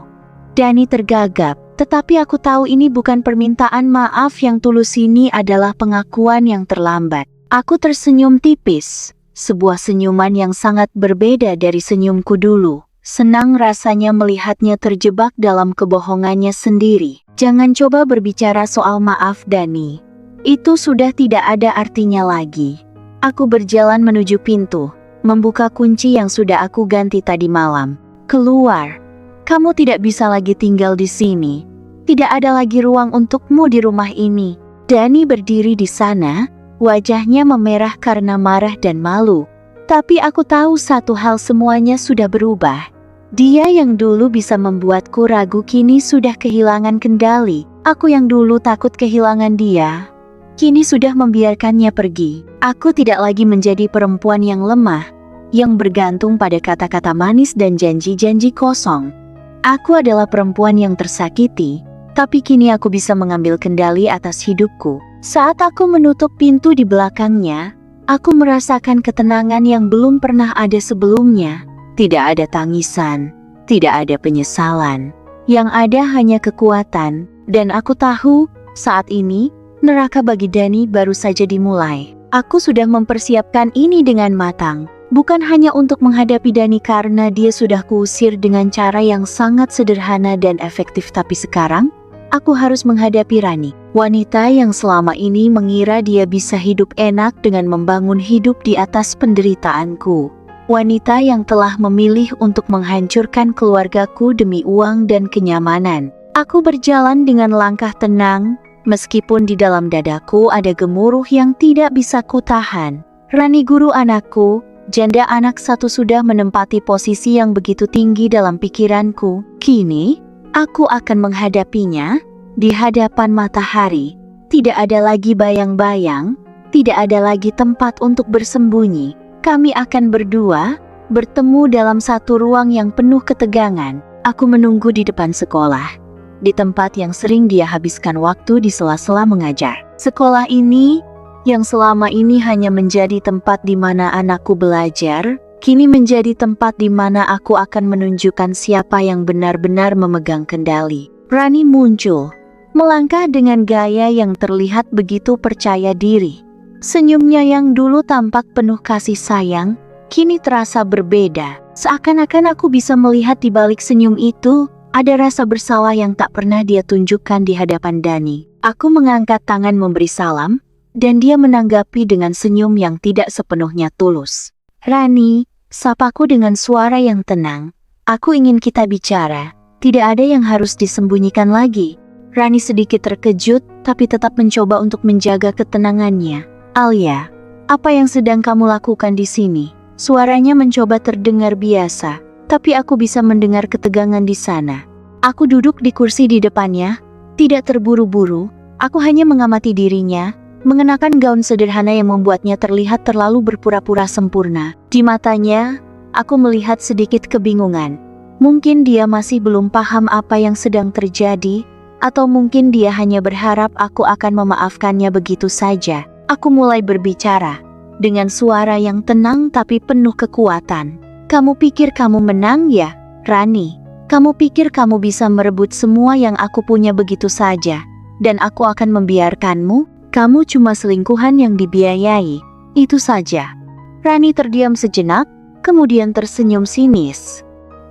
Dani tergagap, tetapi aku tahu ini bukan permintaan maaf yang tulus, ini adalah pengakuan yang terlambat. Aku tersenyum tipis, sebuah senyuman yang sangat berbeda dari senyumku dulu. Senang rasanya melihatnya terjebak dalam kebohongannya sendiri. Jangan coba berbicara soal maaf, Dani. Itu sudah tidak ada artinya lagi. Aku berjalan menuju pintu, membuka kunci yang sudah aku ganti tadi malam. Keluar. Kamu tidak bisa lagi tinggal di sini. Tidak ada lagi ruang untukmu di rumah ini. Dani berdiri di sana, wajahnya memerah karena marah dan malu. Tapi aku tahu satu hal, semuanya sudah berubah. Dia yang dulu bisa membuatku ragu kini sudah kehilangan kendali. Aku yang dulu takut kehilangan dia, kini sudah membiarkannya pergi. Aku tidak lagi menjadi perempuan yang lemah, yang bergantung pada kata-kata manis dan janji-janji kosong. Aku adalah perempuan yang tersakiti, tapi kini aku bisa mengambil kendali atas hidupku. Saat aku menutup pintu di belakangnya, aku merasakan ketenangan yang belum pernah ada sebelumnya. Tidak ada tangisan, tidak ada penyesalan. Yang ada hanya kekuatan, dan aku tahu, saat ini, neraka bagi Dani baru saja dimulai. Aku sudah mempersiapkan ini dengan matang. Bukan hanya untuk menghadapi Dani karena dia sudah kuusir dengan cara yang sangat sederhana dan efektif, tapi sekarang, aku harus menghadapi Rani. Wanita yang selama ini mengira dia bisa hidup enak dengan membangun hidup di atas penderitaanku. Wanita yang telah memilih untuk menghancurkan keluargaku demi uang dan kenyamanan. Aku berjalan dengan langkah tenang, meskipun di dalam dadaku ada gemuruh yang tidak bisa kutahan. Rani, guru anakku, janda anak satu, sudah menempati posisi yang begitu tinggi dalam pikiranku. Kini, aku akan menghadapinya di hadapan matahari. Tidak ada lagi bayang-bayang, tidak ada lagi tempat untuk bersembunyi. Kami akan berdua bertemu dalam satu ruang yang penuh ketegangan. Aku menunggu di depan sekolah, di tempat yang sering dia habiskan waktu di sela-sela mengajar. Sekolah ini, yang selama ini hanya menjadi tempat di mana anakku belajar, kini menjadi tempat di mana aku akan menunjukkan siapa yang benar-benar memegang kendali. Rani muncul, melangkah dengan gaya yang terlihat begitu percaya diri. Senyumnya yang dulu tampak penuh kasih sayang, kini terasa berbeda. Seakan-akan aku bisa melihat di balik senyum itu, ada rasa bersalah yang tak pernah dia tunjukkan di hadapan Dani. Aku mengangkat tangan memberi salam, dan dia menanggapi dengan senyum yang tidak sepenuhnya tulus. Rani, sapaku dengan suara yang tenang. Aku ingin kita bicara, tidak ada yang harus disembunyikan lagi. Rani sedikit terkejut, tapi tetap mencoba untuk menjaga ketenangannya. Alia, apa yang sedang kamu lakukan di sini? Suaranya mencoba terdengar biasa, tapi aku bisa mendengar ketegangan di sana. Aku duduk di kursi di depannya, tidak terburu-buru. Aku hanya mengamati dirinya, mengenakan gaun sederhana yang membuatnya terlihat terlalu berpura-pura sempurna. Di matanya, aku melihat sedikit kebingungan. Mungkin dia masih belum paham apa yang sedang terjadi, atau mungkin dia hanya berharap aku akan memaafkannya begitu saja. Aku mulai berbicara, dengan suara yang tenang tapi penuh kekuatan. Kamu pikir kamu menang ya, Rani? Kamu pikir kamu bisa merebut semua yang aku punya begitu saja, dan aku akan membiarkanmu? Kamu cuma selingkuhan yang dibiayai, itu saja. Rani terdiam sejenak, kemudian tersenyum sinis.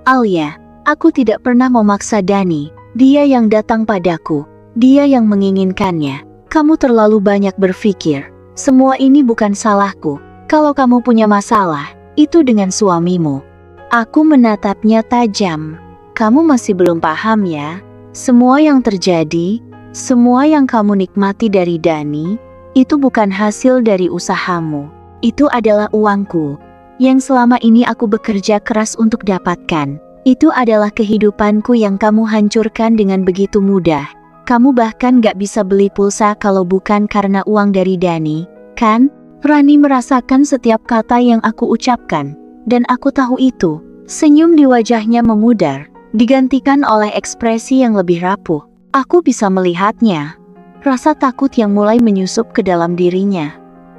Alia, aku tidak pernah memaksa Dani. Dia yang datang padaku, dia yang menginginkannya. Kamu terlalu banyak berpikir. Semua ini bukan salahku. Kalau kamu punya masalah, itu dengan suamimu. Aku menatapnya tajam. Kamu masih belum paham ya? Semua yang terjadi, semua yang kamu nikmati dari Dani, itu bukan hasil dari usahamu. Itu adalah uangku, yang selama ini aku bekerja keras untuk dapatkan. Itu adalah kehidupanku yang kamu hancurkan dengan begitu mudah. Kamu bahkan gak bisa beli pulsa kalau bukan karena uang dari Dani, kan? Rani merasakan setiap kata yang aku ucapkan, dan aku tahu itu. Senyum di wajahnya memudar, digantikan oleh ekspresi yang lebih rapuh. Aku bisa melihatnya. Rasa takut yang mulai menyusup ke dalam dirinya.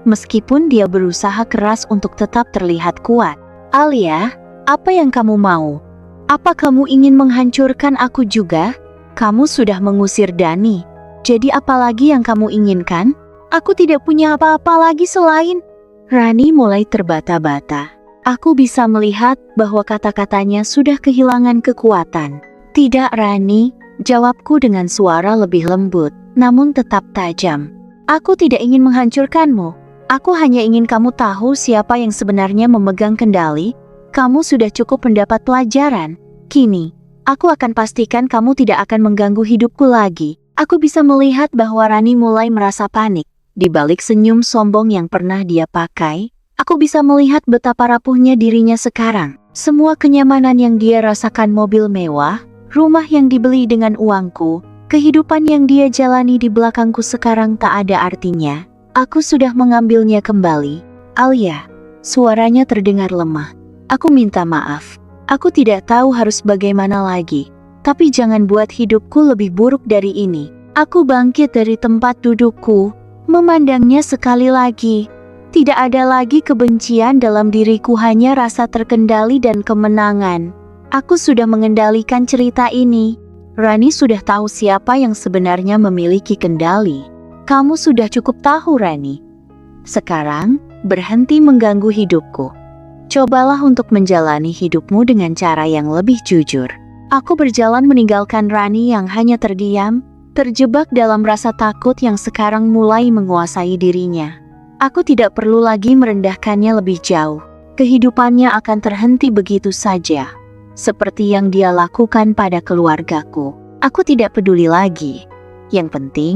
Meskipun dia berusaha keras untuk tetap terlihat kuat. Alia, apa yang kamu mau? Apa kamu ingin menghancurkan aku juga? Kamu sudah mengusir Dani. Jadi apalagi yang kamu inginkan? Aku tidak punya apa-apa lagi selain... Rani mulai terbata-bata. Aku bisa melihat bahwa kata-katanya sudah kehilangan kekuatan. Tidak, Rani, jawabku dengan suara lebih lembut, namun tetap tajam. Aku tidak ingin menghancurkanmu. Aku hanya ingin kamu tahu siapa yang sebenarnya memegang kendali. Kamu sudah cukup mendapat pelajaran. Kini, aku akan pastikan kamu tidak akan mengganggu hidupku lagi. Aku bisa melihat bahwa Rani mulai merasa panik. Di balik senyum sombong yang pernah dia pakai, aku bisa melihat betapa rapuhnya dirinya sekarang. Semua kenyamanan yang dia rasakan, mobil mewah, rumah yang dibeli dengan uangku, kehidupan yang dia jalani di belakangku sekarang tak ada artinya. Aku sudah mengambilnya kembali. Alia, suaranya terdengar lemah. Aku minta maaf. Aku tidak tahu harus bagaimana lagi. Tapi jangan buat hidupku lebih buruk dari ini. Aku bangkit dari tempat dudukku, memandangnya sekali lagi. Tidak ada lagi kebencian dalam diriku, hanya rasa terkendali dan kemenangan. Aku sudah mengendalikan cerita ini. Rani sudah tahu siapa yang sebenarnya memiliki kendali. Kamu sudah cukup tahu, Rani. Sekarang, berhenti mengganggu hidupku. Cobalah untuk menjalani hidupmu dengan cara yang lebih jujur. Aku berjalan meninggalkan Rani yang hanya terdiam, terjebak dalam rasa takut yang sekarang mulai menguasai dirinya. Aku tidak perlu lagi merendahkannya lebih jauh. Kehidupannya akan terhenti begitu saja, seperti yang dia lakukan pada keluargaku. Aku tidak peduli lagi. Yang penting,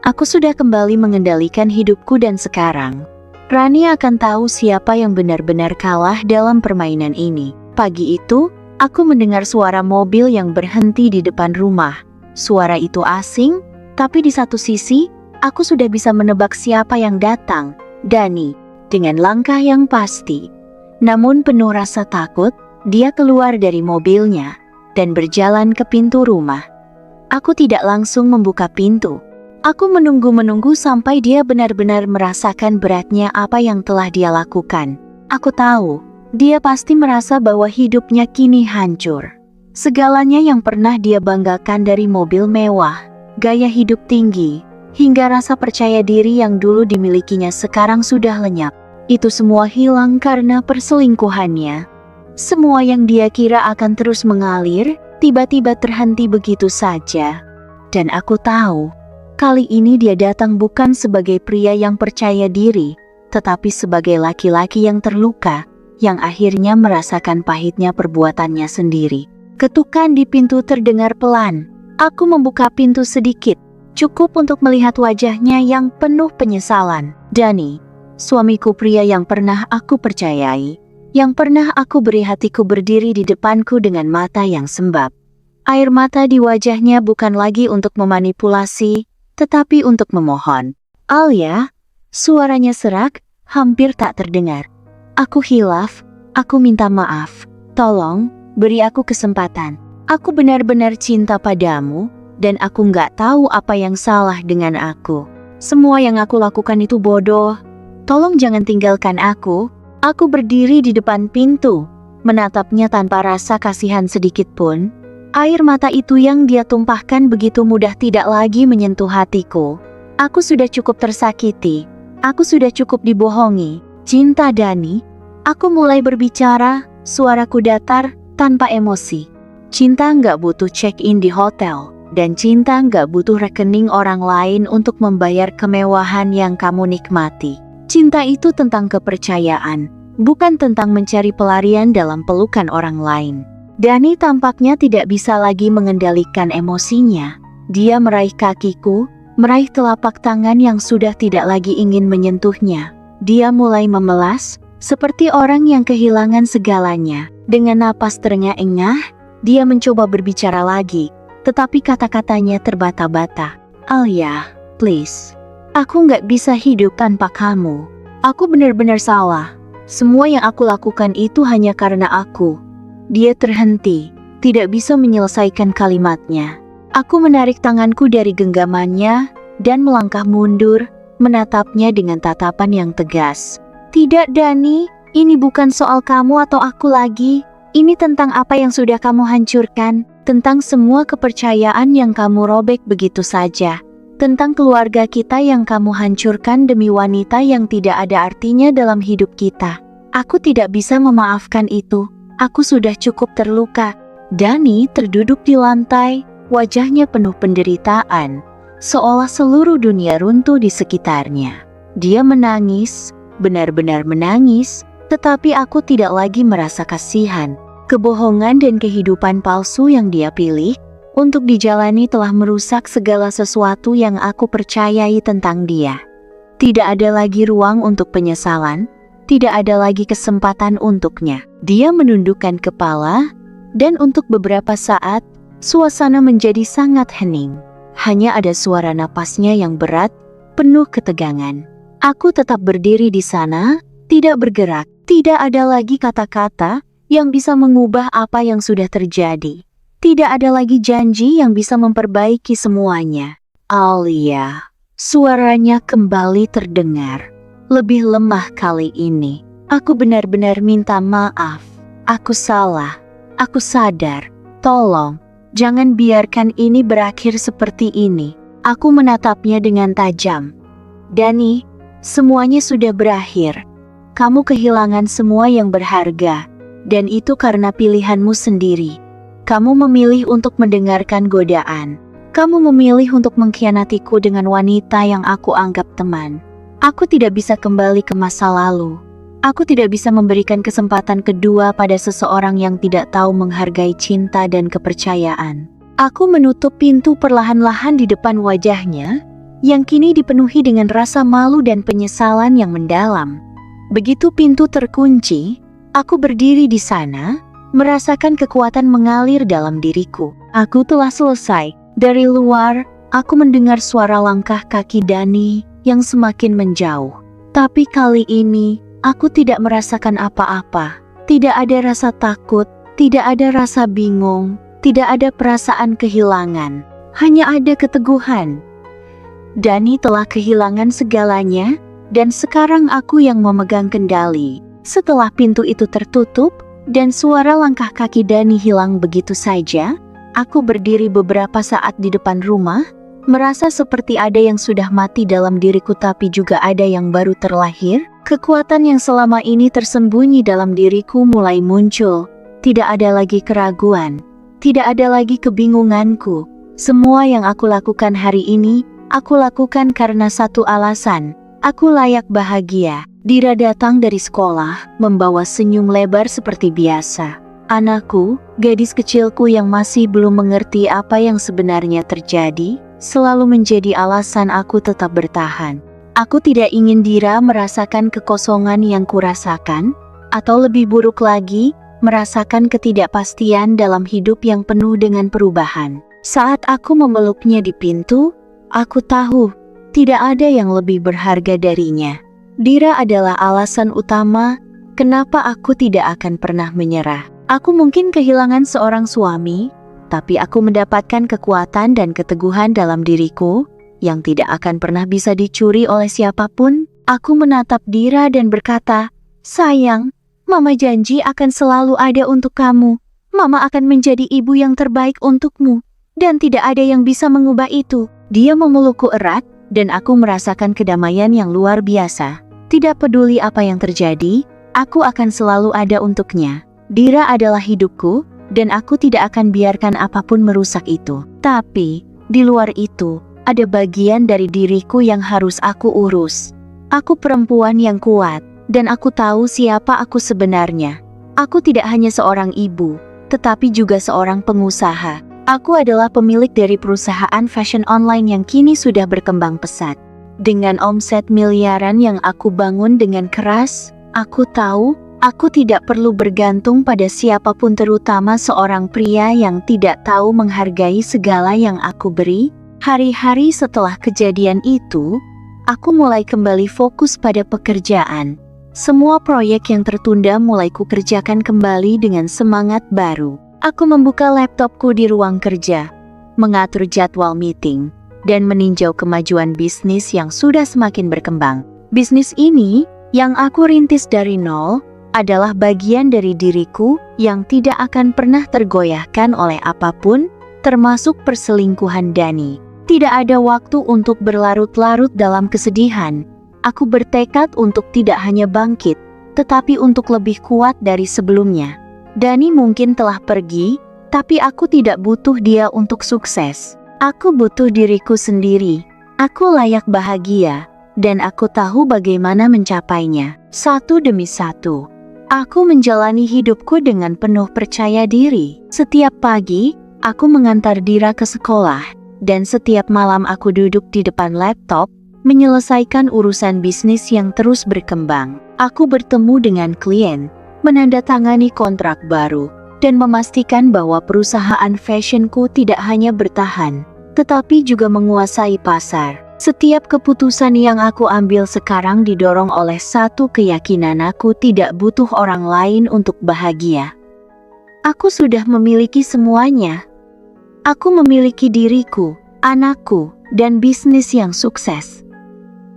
aku sudah kembali mengendalikan hidupku dan sekarang Rani akan tahu siapa yang benar-benar kalah dalam permainan ini. Pagi itu, aku mendengar suara mobil yang berhenti di depan rumah. Suara itu asing, tapi di satu sisi, aku sudah bisa menebak siapa yang datang. Dani, dengan langkah yang pasti. Namun penuh rasa takut, dia keluar dari mobilnya dan berjalan ke pintu rumah. Aku tidak langsung membuka pintu. Aku menunggu sampai dia benar-benar merasakan beratnya apa yang telah dia lakukan. Aku tahu, dia pasti merasa bahwa hidupnya kini hancur. Segalanya yang pernah dia banggakan, dari mobil mewah, gaya hidup tinggi, hingga rasa percaya diri yang dulu dimilikinya sekarang sudah lenyap. Itu semua hilang karena perselingkuhannya. Semua yang dia kira akan terus mengalir, tiba-tiba terhenti begitu saja. Dan aku tahu, kali ini dia datang bukan sebagai pria yang percaya diri, tetapi sebagai laki-laki yang terluka, yang akhirnya merasakan pahitnya perbuatannya sendiri. Ketukan di pintu terdengar pelan. Aku membuka pintu sedikit, cukup untuk melihat wajahnya yang penuh penyesalan. Dani, suamiku, pria yang pernah aku percayai, yang pernah aku beri hatiku, berdiri di depanku dengan mata yang sembab. Air mata di wajahnya bukan lagi untuk memanipulasi, tetapi untuk memohon. Alia, suaranya serak, hampir tak terdengar. Aku hilaf, aku minta maaf. Tolong, beri aku kesempatan. Aku benar-benar cinta padamu, dan aku nggak tahu apa yang salah dengan aku. Semua yang aku lakukan itu bodoh. Tolong jangan tinggalkan aku. Aku berdiri di depan pintu, menatapnya tanpa rasa kasihan sedikit pun. Air mata itu yang dia tumpahkan begitu mudah tidak lagi menyentuh hatiku. Aku sudah cukup tersakiti. Aku sudah cukup dibohongi. Cinta, Dani. Aku mulai berbicara, suaraku datar, tanpa emosi. Cinta nggak butuh check-in di hotel, dan cinta nggak butuh rekening orang lain untuk membayar kemewahan yang kamu nikmati. Cinta itu tentang kepercayaan, bukan tentang mencari pelarian dalam pelukan orang lain. Dani tampaknya tidak bisa lagi mengendalikan emosinya. Dia meraih kakiku, meraih telapak tangan yang sudah tidak lagi ingin menyentuhnya. Dia mulai memelas, seperti orang yang kehilangan segalanya. Dengan napas terengah-engah, dia mencoba berbicara lagi, tetapi kata-katanya terbata-bata. Alia, please. Aku nggak bisa hidup tanpa kamu. Aku benar-benar salah. Semua yang aku lakukan itu hanya karena aku Dia terhenti, tidak bisa menyelesaikan kalimatnya. Aku menarik tanganku dari genggamannya dan melangkah mundur, menatapnya dengan tatapan yang tegas. Tidak, Dani, ini bukan soal kamu atau aku lagi. Ini tentang apa yang sudah kamu hancurkan, tentang semua kepercayaan yang kamu robek begitu saja, tentang keluarga kita yang kamu hancurkan demi wanita yang tidak ada artinya dalam hidup kita. Aku tidak bisa memaafkan itu. Aku sudah cukup terluka. Dani terduduk di lantai, wajahnya penuh penderitaan, seolah seluruh dunia runtuh di sekitarnya. Dia menangis, benar-benar menangis, tetapi aku tidak lagi merasa kasihan. Kebohongan dan kehidupan palsu yang dia pilih untuk dijalani telah merusak segala sesuatu yang aku percayai tentang dia. Tidak ada lagi ruang untuk penyesalan, tidak ada lagi kesempatan untuknya. Dia menundukkan kepala, dan untuk beberapa saat, suasana menjadi sangat hening. Hanya ada suara napasnya yang berat, penuh ketegangan. Aku tetap berdiri di sana, tidak bergerak. Tidak ada lagi kata-kata yang bisa mengubah apa yang sudah terjadi. Tidak ada lagi janji yang bisa memperbaiki semuanya. Alia, suaranya kembali terdengar. Lebih lemah kali ini. Aku benar-benar minta maaf. Aku salah. Aku sadar. Tolong, jangan biarkan ini berakhir seperti ini. Aku menatapnya dengan tajam. Dani, semuanya sudah berakhir. Kamu kehilangan semua yang berharga, dan itu karena pilihanmu sendiri. Kamu memilih untuk mendengarkan godaan. Kamu memilih untuk mengkhianatiku dengan wanita yang aku anggap teman. Aku tidak bisa kembali ke masa lalu. Aku tidak bisa memberikan kesempatan kedua pada seseorang yang tidak tahu menghargai cinta dan kepercayaan. Aku menutup pintu perlahan-lahan di depan wajahnya, yang kini dipenuhi dengan rasa malu dan penyesalan yang mendalam. Begitu pintu terkunci, aku berdiri di sana, merasakan kekuatan mengalir dalam diriku. Aku telah selesai. Dari luar, aku mendengar suara langkah kaki Dani yang semakin menjauh. Tapi kali ini, aku tidak merasakan apa-apa. Tidak ada rasa takut, tidak ada rasa bingung, tidak ada perasaan kehilangan. Hanya ada keteguhan. Dani telah kehilangan segalanya, dan sekarang aku yang memegang kendali. Setelah pintu itu tertutup, dan suara langkah kaki Dani hilang begitu saja, aku berdiri beberapa saat di depan rumah, merasa seperti ada yang sudah mati dalam diriku tapi juga ada yang baru terlahir. Kekuatan yang selama ini tersembunyi dalam diriku mulai muncul. Tidak ada lagi keraguan, tidak ada lagi kebingunganku. Semua yang aku lakukan hari ini, aku lakukan karena satu alasan. Aku layak bahagia. Dira datang dari sekolah, membawa senyum lebar seperti biasa. Anakku, gadis kecilku yang masih belum mengerti apa yang sebenarnya terjadi, selalu menjadi alasan aku tetap bertahan. Aku tidak ingin Dira merasakan kekosongan yang kurasakan, atau lebih buruk lagi, merasakan ketidakpastian dalam hidup yang penuh dengan perubahan. Saat aku memeluknya di pintu, aku tahu tidak ada yang lebih berharga darinya. Dira adalah alasan utama kenapa aku tidak akan pernah menyerah. Aku mungkin kehilangan seorang suami, tapi aku mendapatkan kekuatan dan keteguhan dalam diriku yang tidak akan pernah bisa dicuri oleh siapapun. Aku menatap Dira dan berkata, "Sayang, Mama janji akan selalu ada untuk kamu. Mama akan menjadi ibu yang terbaik untukmu, dan tidak ada yang bisa mengubah itu." Dia memelukku erat, dan aku merasakan kedamaian yang luar biasa. Tidak peduli apa yang terjadi, aku akan selalu ada untuknya. Dira adalah hidupku, dan aku tidak akan biarkan apapun merusak itu. Tapi, di luar itu, ada bagian dari diriku yang harus aku urus. Aku perempuan yang kuat, dan aku tahu siapa aku sebenarnya. Aku tidak hanya seorang ibu, tetapi juga seorang pengusaha. Aku adalah pemilik dari perusahaan fashion online yang kini sudah berkembang pesat. Dengan omset miliaran yang aku bangun dengan keras, aku tahu aku tidak perlu bergantung pada siapapun, terutama seorang pria yang tidak tahu menghargai segala yang aku beri. Hari-hari setelah kejadian itu, aku mulai kembali fokus pada pekerjaan. Semua proyek yang tertunda mulai kukerjakan kembali dengan semangat baru. Aku membuka laptopku di ruang kerja, mengatur jadwal meeting, dan meninjau kemajuan bisnis yang sudah semakin berkembang. Bisnis ini, yang aku rintis dari nol, adalah bagian dari diriku yang tidak akan pernah tergoyahkan oleh apapun, termasuk perselingkuhan Dani. Tidak ada waktu untuk berlarut-larut dalam kesedihan. Aku bertekad untuk tidak hanya bangkit, tetapi untuk lebih kuat dari sebelumnya. Dani mungkin telah pergi, tapi aku tidak butuh dia untuk sukses. Aku butuh diriku sendiri. Aku layak bahagia, dan aku tahu bagaimana mencapainya, satu demi satu. Aku menjalani hidupku dengan penuh percaya diri. Setiap pagi, aku mengantar Dira ke sekolah, dan setiap malam aku duduk di depan laptop, menyelesaikan urusan bisnis yang terus berkembang. Aku bertemu dengan klien, menandatangani kontrak baru, dan memastikan bahwa perusahaan fashionku tidak hanya bertahan, tetapi juga menguasai pasar. Setiap keputusan yang aku ambil sekarang didorong oleh satu keyakinan: aku tidak butuh orang lain untuk bahagia. Aku sudah memiliki semuanya. Aku memiliki diriku, anakku, dan bisnis yang sukses.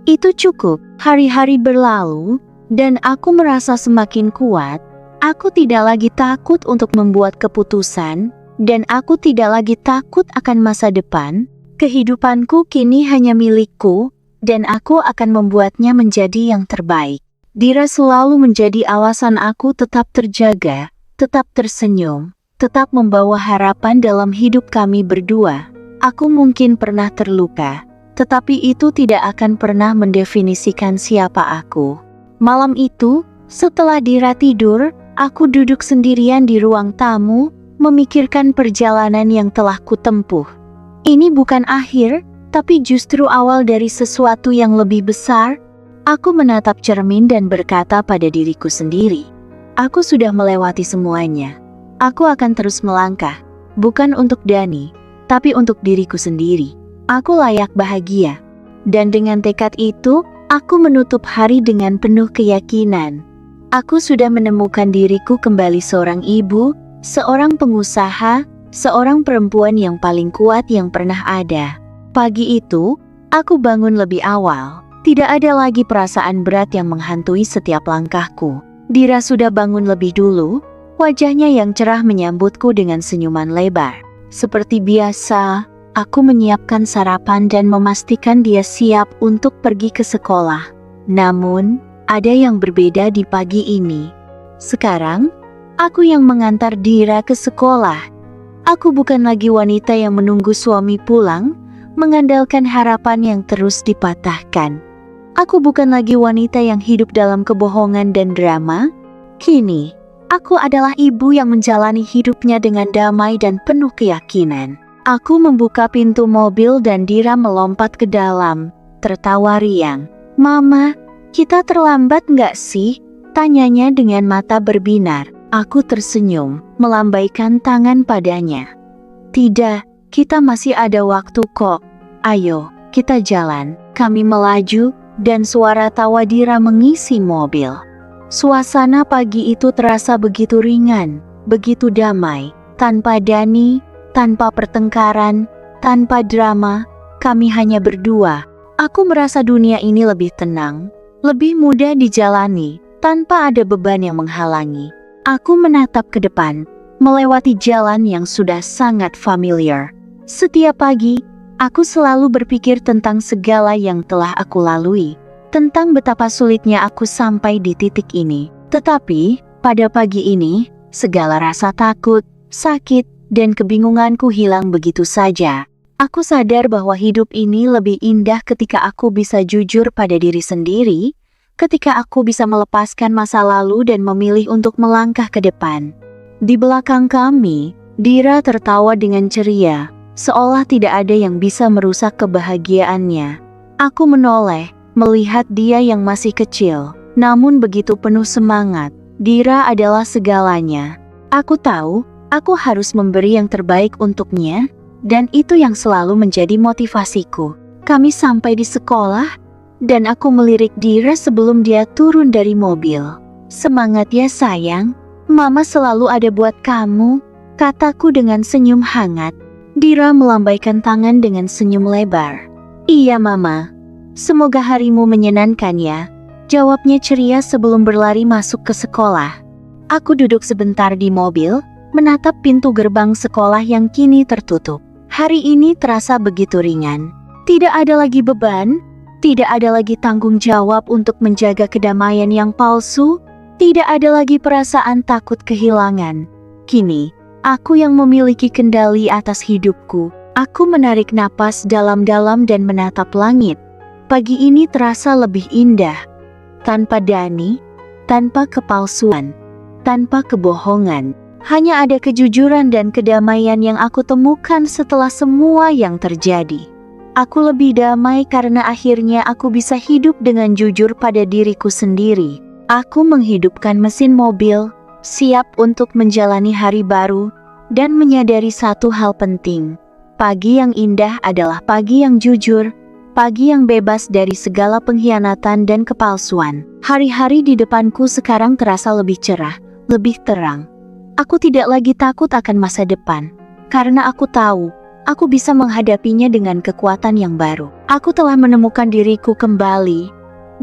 Itu cukup. Hari-hari berlalu, dan aku merasa semakin kuat. Aku tidak lagi takut untuk membuat keputusan, dan aku tidak lagi takut akan masa depan. Kehidupanku kini hanya milikku, dan aku akan membuatnya menjadi yang terbaik. Dira selalu menjadi alasan aku tetap terjaga, tetap tersenyum, tetap membawa harapan dalam hidup kami berdua. Aku mungkin pernah terluka, tetapi itu tidak akan pernah mendefinisikan siapa aku. Malam itu, setelah Dira tidur, aku duduk sendirian di ruang tamu, memikirkan perjalanan yang telah kutempuh. Ini bukan akhir, tapi justru awal dari sesuatu yang lebih besar. Aku menatap cermin dan berkata pada diriku sendiri, aku sudah melewati semuanya. Aku akan terus melangkah, bukan untuk Dani, tapi untuk diriku sendiri. Aku layak bahagia. Dan dengan tekad itu, aku menutup hari dengan penuh keyakinan. Aku sudah menemukan diriku kembali seorang ibu, seorang pengusaha, seorang perempuan yang paling kuat yang pernah ada. Pagi itu, aku bangun lebih awal. Tidak ada lagi perasaan berat yang menghantui setiap langkahku. Dira sudah bangun lebih dulu, wajahnya yang cerah menyambutku dengan senyuman lebar. Seperti biasa, aku menyiapkan sarapan dan memastikan dia siap untuk pergi ke sekolah. Namun, ada yang berbeda di pagi ini. Sekarang, aku yang mengantar Dira ke sekolah. Aku bukan lagi wanita yang menunggu suami pulang, mengandalkan harapan yang terus dipatahkan. Aku bukan lagi wanita yang hidup dalam kebohongan dan drama. Kini, aku adalah ibu yang menjalani hidupnya dengan damai dan penuh keyakinan. Aku membuka pintu mobil dan Dira melompat ke dalam, tertawa riang. "Mama, kita terlambat nggak sih?" tanyanya dengan mata berbinar. Aku tersenyum, melambaikan tangan padanya. "Tidak, kita masih ada waktu kok. Ayo, kita jalan." Kami melaju, dan suara tawa Dira mengisi mobil. Suasana pagi itu terasa begitu ringan, begitu damai. Tanpa Dani, tanpa pertengkaran, tanpa drama, kami hanya berdua. Aku merasa dunia ini lebih tenang, lebih mudah dijalani, tanpa ada beban yang menghalangi. Aku menatap ke depan, melewati jalan yang sudah sangat familiar. Setiap pagi, aku selalu berpikir tentang segala yang telah aku lalui, tentang betapa sulitnya aku sampai di titik ini. Tetapi, pada pagi ini, segala rasa takut, sakit, dan kebingunganku hilang begitu saja. Aku sadar bahwa hidup ini lebih indah ketika aku bisa jujur pada diri sendiri, ketika aku bisa melepaskan masa lalu dan memilih untuk melangkah ke depan. Di belakang kami, Dira tertawa dengan ceria, seolah tidak ada yang bisa merusak kebahagiaannya. Aku menoleh, melihat dia yang masih kecil, namun begitu penuh semangat. Dira adalah segalanya. Aku tahu, aku harus memberi yang terbaik untuknya, dan itu yang selalu menjadi motivasiku. Kami sampai di sekolah, dan aku melirik Dira sebelum dia turun dari mobil. "Semangat ya sayang, Mama selalu ada buat kamu," kataku dengan senyum hangat. Dira melambaikan tangan dengan senyum lebar. "Iya Mama, semoga harimu menyenangkan ya," jawabnya ceria sebelum berlari masuk ke sekolah. Aku duduk sebentar di mobil, menatap pintu gerbang sekolah yang kini tertutup. Hari ini terasa begitu ringan. Tidak ada lagi beban, tidak ada lagi tanggung jawab untuk menjaga kedamaian yang palsu, tidak ada lagi perasaan takut kehilangan. Kini, aku yang memiliki kendali atas hidupku. Aku menarik napas dalam-dalam dan menatap langit. Pagi ini terasa lebih indah. Tanpa dani, tanpa kepalsuan, tanpa kebohongan. Hanya ada kejujuran dan kedamaian yang aku temukan setelah semua yang terjadi. Aku lebih damai karena akhirnya aku bisa hidup dengan jujur pada diriku sendiri. Aku menghidupkan mesin mobil, siap untuk menjalani hari baru, dan menyadari satu hal penting. Pagi yang indah adalah pagi yang jujur, pagi yang bebas dari segala pengkhianatan dan kepalsuan. Hari-hari di depanku sekarang terasa lebih cerah, lebih terang. Aku tidak lagi takut akan masa depan, karena aku tahu aku bisa menghadapinya dengan kekuatan yang baru. Aku telah menemukan diriku kembali,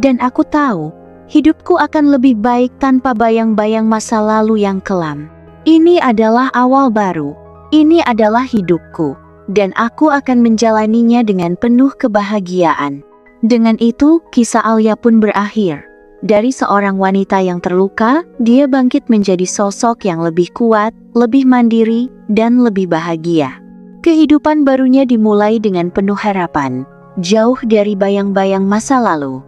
dan aku tahu hidupku akan lebih baik tanpa bayang-bayang masa lalu yang kelam. Ini adalah awal baru, ini adalah hidupku, dan aku akan menjalaninya dengan penuh kebahagiaan. Dengan itu, kisah Alia pun berakhir. Dari seorang wanita yang terluka, dia bangkit menjadi sosok yang lebih kuat, lebih mandiri, dan lebih bahagia. Kehidupan barunya dimulai dengan penuh harapan, jauh dari bayang-bayang masa lalu.